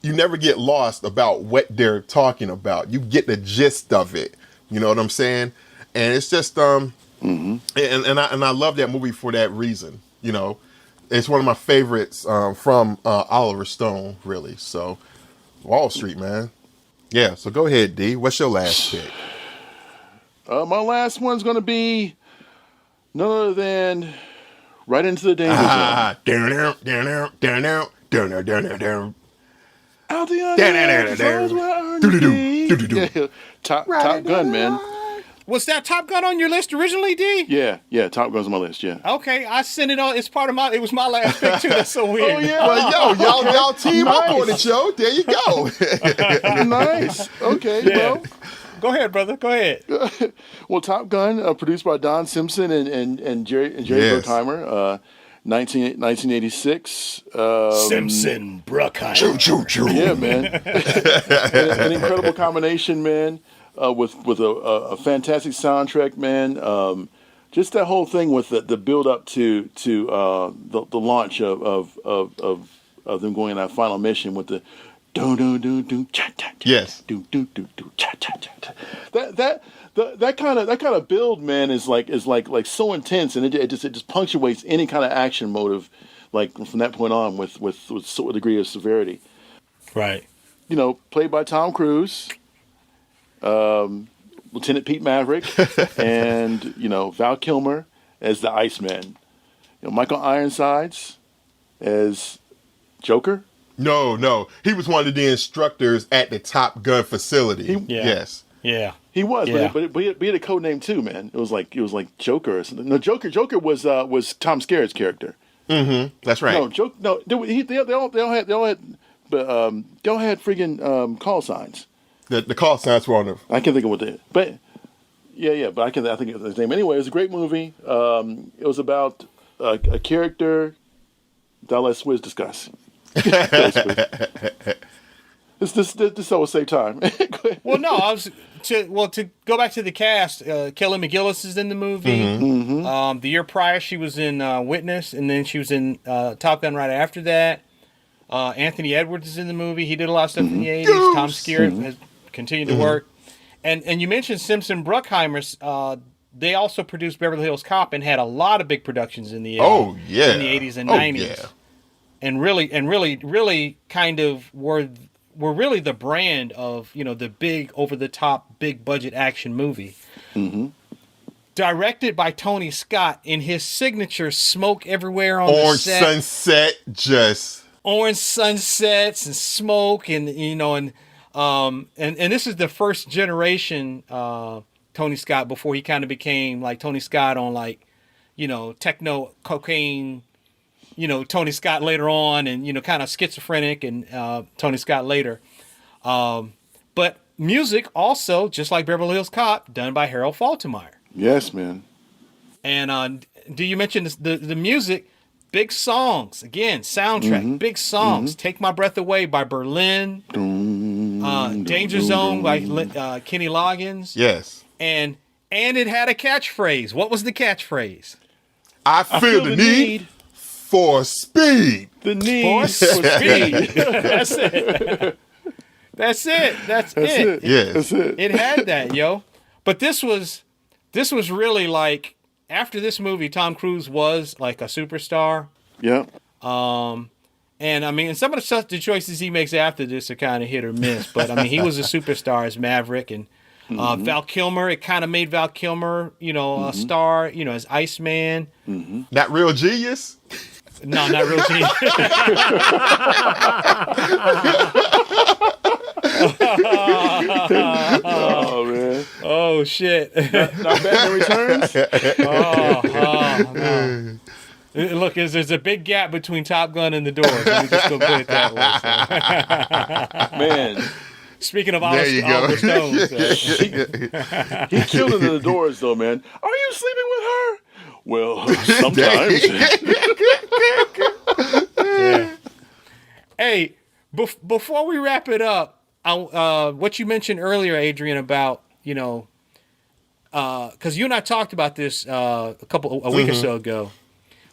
never get lost about what they're talking about. You get the gist of it. You know what I'm saying? And it's just, and I love that movie for that reason. You know, it's one of my favorites from Oliver Stone, really. So Wall Street, man. Yeah, so go ahead, D. What's your last pick? My last one's going to be none other than Right Into the Danger Zone. Out the Top Gun, man. Was that Top Gun on your list originally, D? Yeah, Top Gun's on my list, yeah. Okay, I sent it on. It's part of it was my last pick, too. That's so weird. Oh, yeah. Well, y'all team up on it, yo. There you go. Nice. Okay, well. Go ahead, brother. Go ahead. Well, Top Gun, produced by Don Simpson and Jerry Bruckheimer, 1986. Simpson, Bruckheimer. Choo. Yeah, man. An incredible combination, man. With a fantastic soundtrack, man. Just that whole thing with the build up to the launch of them going on that final mission with the do cha cha cha. Yes. Do cha cha cha. That kind of build, man, is like so intense, and it just punctuates any kind of action motive, like from that point on with a degree of severity. Right. You know, played by Tom Cruise. Lieutenant Pete Maverick, and Val Kilmer as the Iceman. Michael Ironsides as Joker. No, he was one of the instructors at the Top Gun facility. Yes. Yeah. He was, Yeah. but he had a code name too, man. It was like Joker or something. No, Joker was Tom Skerritt's character. Mm-hmm. That's right. They all had freaking call signs. The call signs were on the. I can't think of what they. But but I think of his name anyway. It was a great movie. It was about a character that I'll let Swizz discuss. This always save time. Well, no, to go back to the cast. Kelly McGillis is in the movie. Mm-hmm. The year prior, she was in Witness, and then she was in Top Gun right after that. Anthony Edwards is in the movie. He did a lot of stuff in the 80s. Tom Skerritt has continued to work. And you mentioned Simpson Bruckheimer's. They also produced Beverly Hills Cop and had a lot of big productions in the in the 80s and 90s. Yeah. And really kind of were really the brand of, the big over-the-top, big budget action movie. Mm-hmm. Directed by Tony Scott in his signature smoke everywhere on Orange the set. sunset, just Orange sunsets and smoke and this is the first generation Tony Scott before he kind of became like Tony Scott on techno cocaine, Tony Scott later on and kind of schizophrenic and Tony Scott later. But music also, just like Beverly Hills Cop, done by Harold Faltermeyer. Yes, man. And do you mention the music? Big songs again, soundtrack. Big songs. Take My Breath Away by Berlin. Danger Zone by Kenny Loggins. Yes. And it had a catchphrase. What was the catchphrase? I feel the need for speed. The need for speed. That's it. That's it. Yes. That's it. It had that, yo. But this was really like, after this movie, Tom Cruise was like a superstar. Yeah. And I mean, some of the choices he makes after this are kind of hit or miss. But I mean, he was a superstar as Maverick, and Val Kilmer. It kind of made Val Kilmer, a star, as Iceman. Mm-hmm. Not Real Genius. No, not Real Genius. Oh man! Oh shit! Not Batman Returns. No. Look, there's a big gap between Top Gun and The Doors. Let me just go put it that way. So. Man. Speaking of Oliver Stone, he killed it in The Doors, though, man. Are you sleeping with her? Well, sometimes. Yeah. Hey, before we wrap it up, what you mentioned earlier, Adrian, about because you and I talked about this a week or so ago.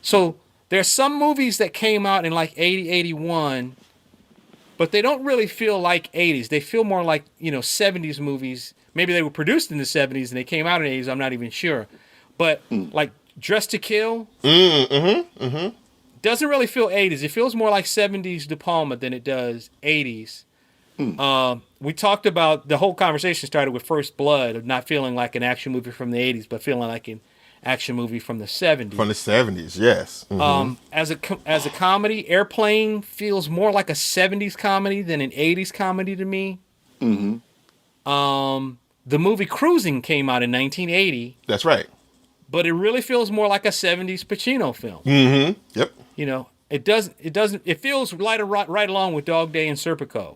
So there's some movies that came out in like 80, 81, but they don't really feel like 80s. They feel more like 70s movies. Maybe they were produced in the 70s and they came out in the 80s. I'm not even sure, but like Dressed to Kill. Doesn't really feel 80s. It feels more like 70s De Palma than it does 80s. We talked about, the whole conversation started with First Blood, of not feeling like an action movie from the 80s, but feeling like an action movie from the 70s. From the 70s, yes. As a comedy, Airplane feels more like a 70s comedy than an 80s comedy to me. The movie Cruising came out in 1980. That's right. But it really feels more like a 70s Pacino film. Yep. It feels right along with Dog Day and Serpico,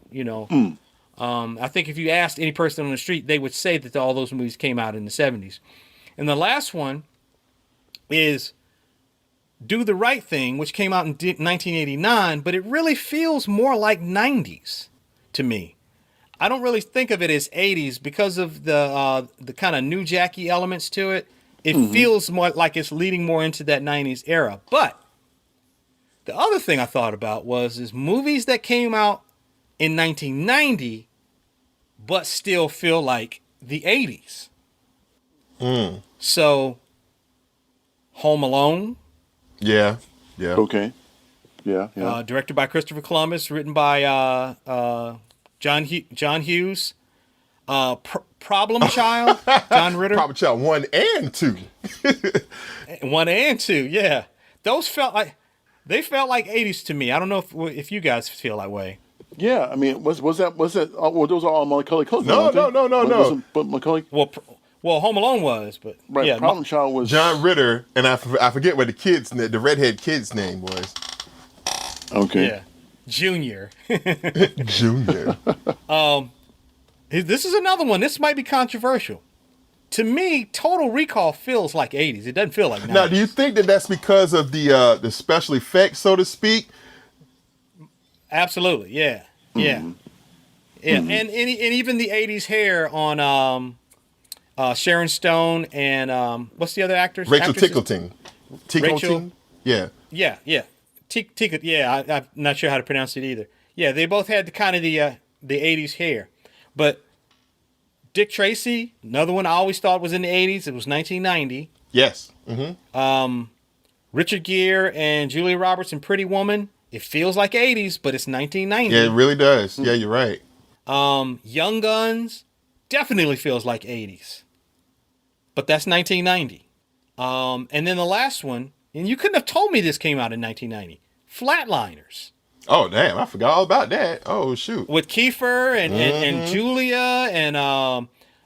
I think if you asked any person on the street, they would say that all those movies came out in the 70s. And the last one is Do the Right Thing, which came out in 1989, but it really feels more like 90s to me. I don't really think of it as 80s because of the kind of new Jackie elements to it. It feels more like it's leading more into that 90s era. But the other thing I thought about is movies that came out in 1990 but still feel like the 80s. So, Home Alone. Yeah. Okay. Yeah. Directed by Christopher Columbus, written by John Hughes. Problem Child, John Ritter. Problem Child 1 and 2. 1 and 2, yeah. Those felt like 80s to me. I don't know if you guys feel that way. Yeah, I mean, was that? Well, those are all Macaulay Culkin. No. But Macaulay. Well, Home Alone was, but right. Yeah, Problem Child was John Ritter, and I forget what the redhead kid's name was. Okay. Yeah, Junior. Junior. This is another one. This might be controversial. To me, Total Recall feels like 80s. It doesn't feel like 90s. Now, do you think that that's because of the special effects, so to speak? Absolutely, yeah. And even the 80s hair on Sharon Stone and what's the other actress? Rachel Tickleton. Rachel. Yeah. I'm not sure how to pronounce it either. Yeah, they both had the 80s hair. But Dick Tracy, another one I always thought was in the 80s. It was 1990. Yes. Mm-hmm. Richard Gere and Julia Roberts in Pretty Woman. It feels like 80s, but it's 1990. Yeah, it really does. Yeah, you're right. Young Guns definitely feels like 80s, but that's 1990. And then the last one, and you couldn't have told me this came out in 1990. Flatliners. Oh, damn. I forgot all about that. Oh, shoot. With Kiefer and Julia and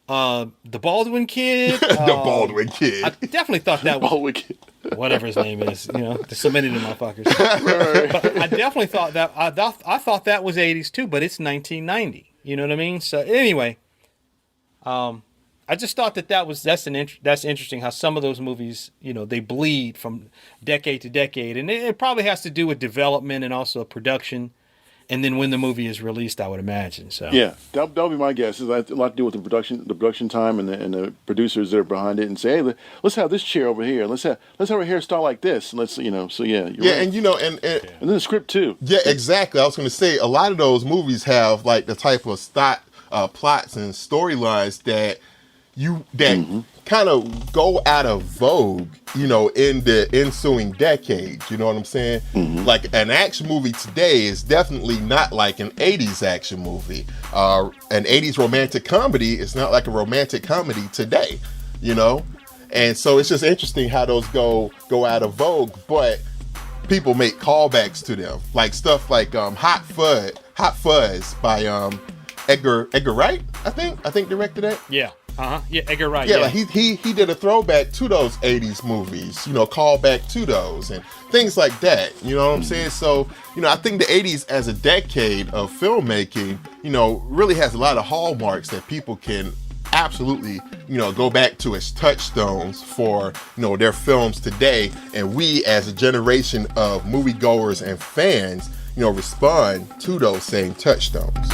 the Baldwin kid. The Baldwin kid. I definitely thought that was... Baldwin kid. Whatever his name is, the cemented in motherfuckers. But I definitely thought that I thought that was 80s too, but it's 1990. You know what I mean? So anyway, I just thought that's interesting how some of those movies, they bleed from decade to decade, and it probably has to do with development and also production. And then when the movie is released, I would imagine. So yeah, that'll be my guess. It's a lot to do with the production time, and the producers that are behind it, and say, hey, let's have this chair over here. Let's have a hairstyle like this. And let's So yeah, you're right. And then the script too. Yeah, exactly. I was going to say a lot of those movies have like the type of plots and storylines that kind of go out of vogue, in the ensuing decade. You know what I'm saying? Mm-hmm. Like an action movie today is definitely not like an 80s action movie. An 80s romantic comedy is not like a romantic comedy today, And so it's just interesting how those go out of vogue, but people make callbacks to them. Like stuff like Hot Fuzz by Edgar Wright, I think directed that. Yeah. Yeah, Edgar Wright. Yeah, like he did a throwback to those 80s movies, call back to those and things like that. You know what I'm saying? So, I think the 80s as a decade of filmmaking, really has a lot of hallmarks that people can absolutely, go back to as touchstones for, their films today. And we as a generation of moviegoers and fans, respond to those same touchstones,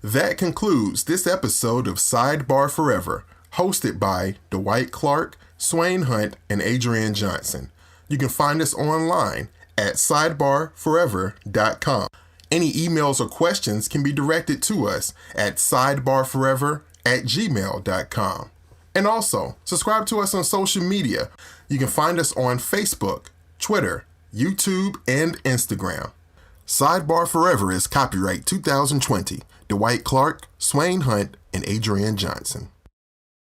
That concludes this episode of Sidebar Forever, hosted by Dwight Clark, Swain Hunt, and Adrian Johnson. You can find us online at sidebarforever.com. Any emails or questions can be directed to us at sidebarforever@gmail.com. And also, subscribe to us on social media. You can find us on Facebook, Twitter, YouTube, and Instagram. Sidebar Forever is copyright 2020. Dwight Clark, Swain Hunt, and Adrian Johnson.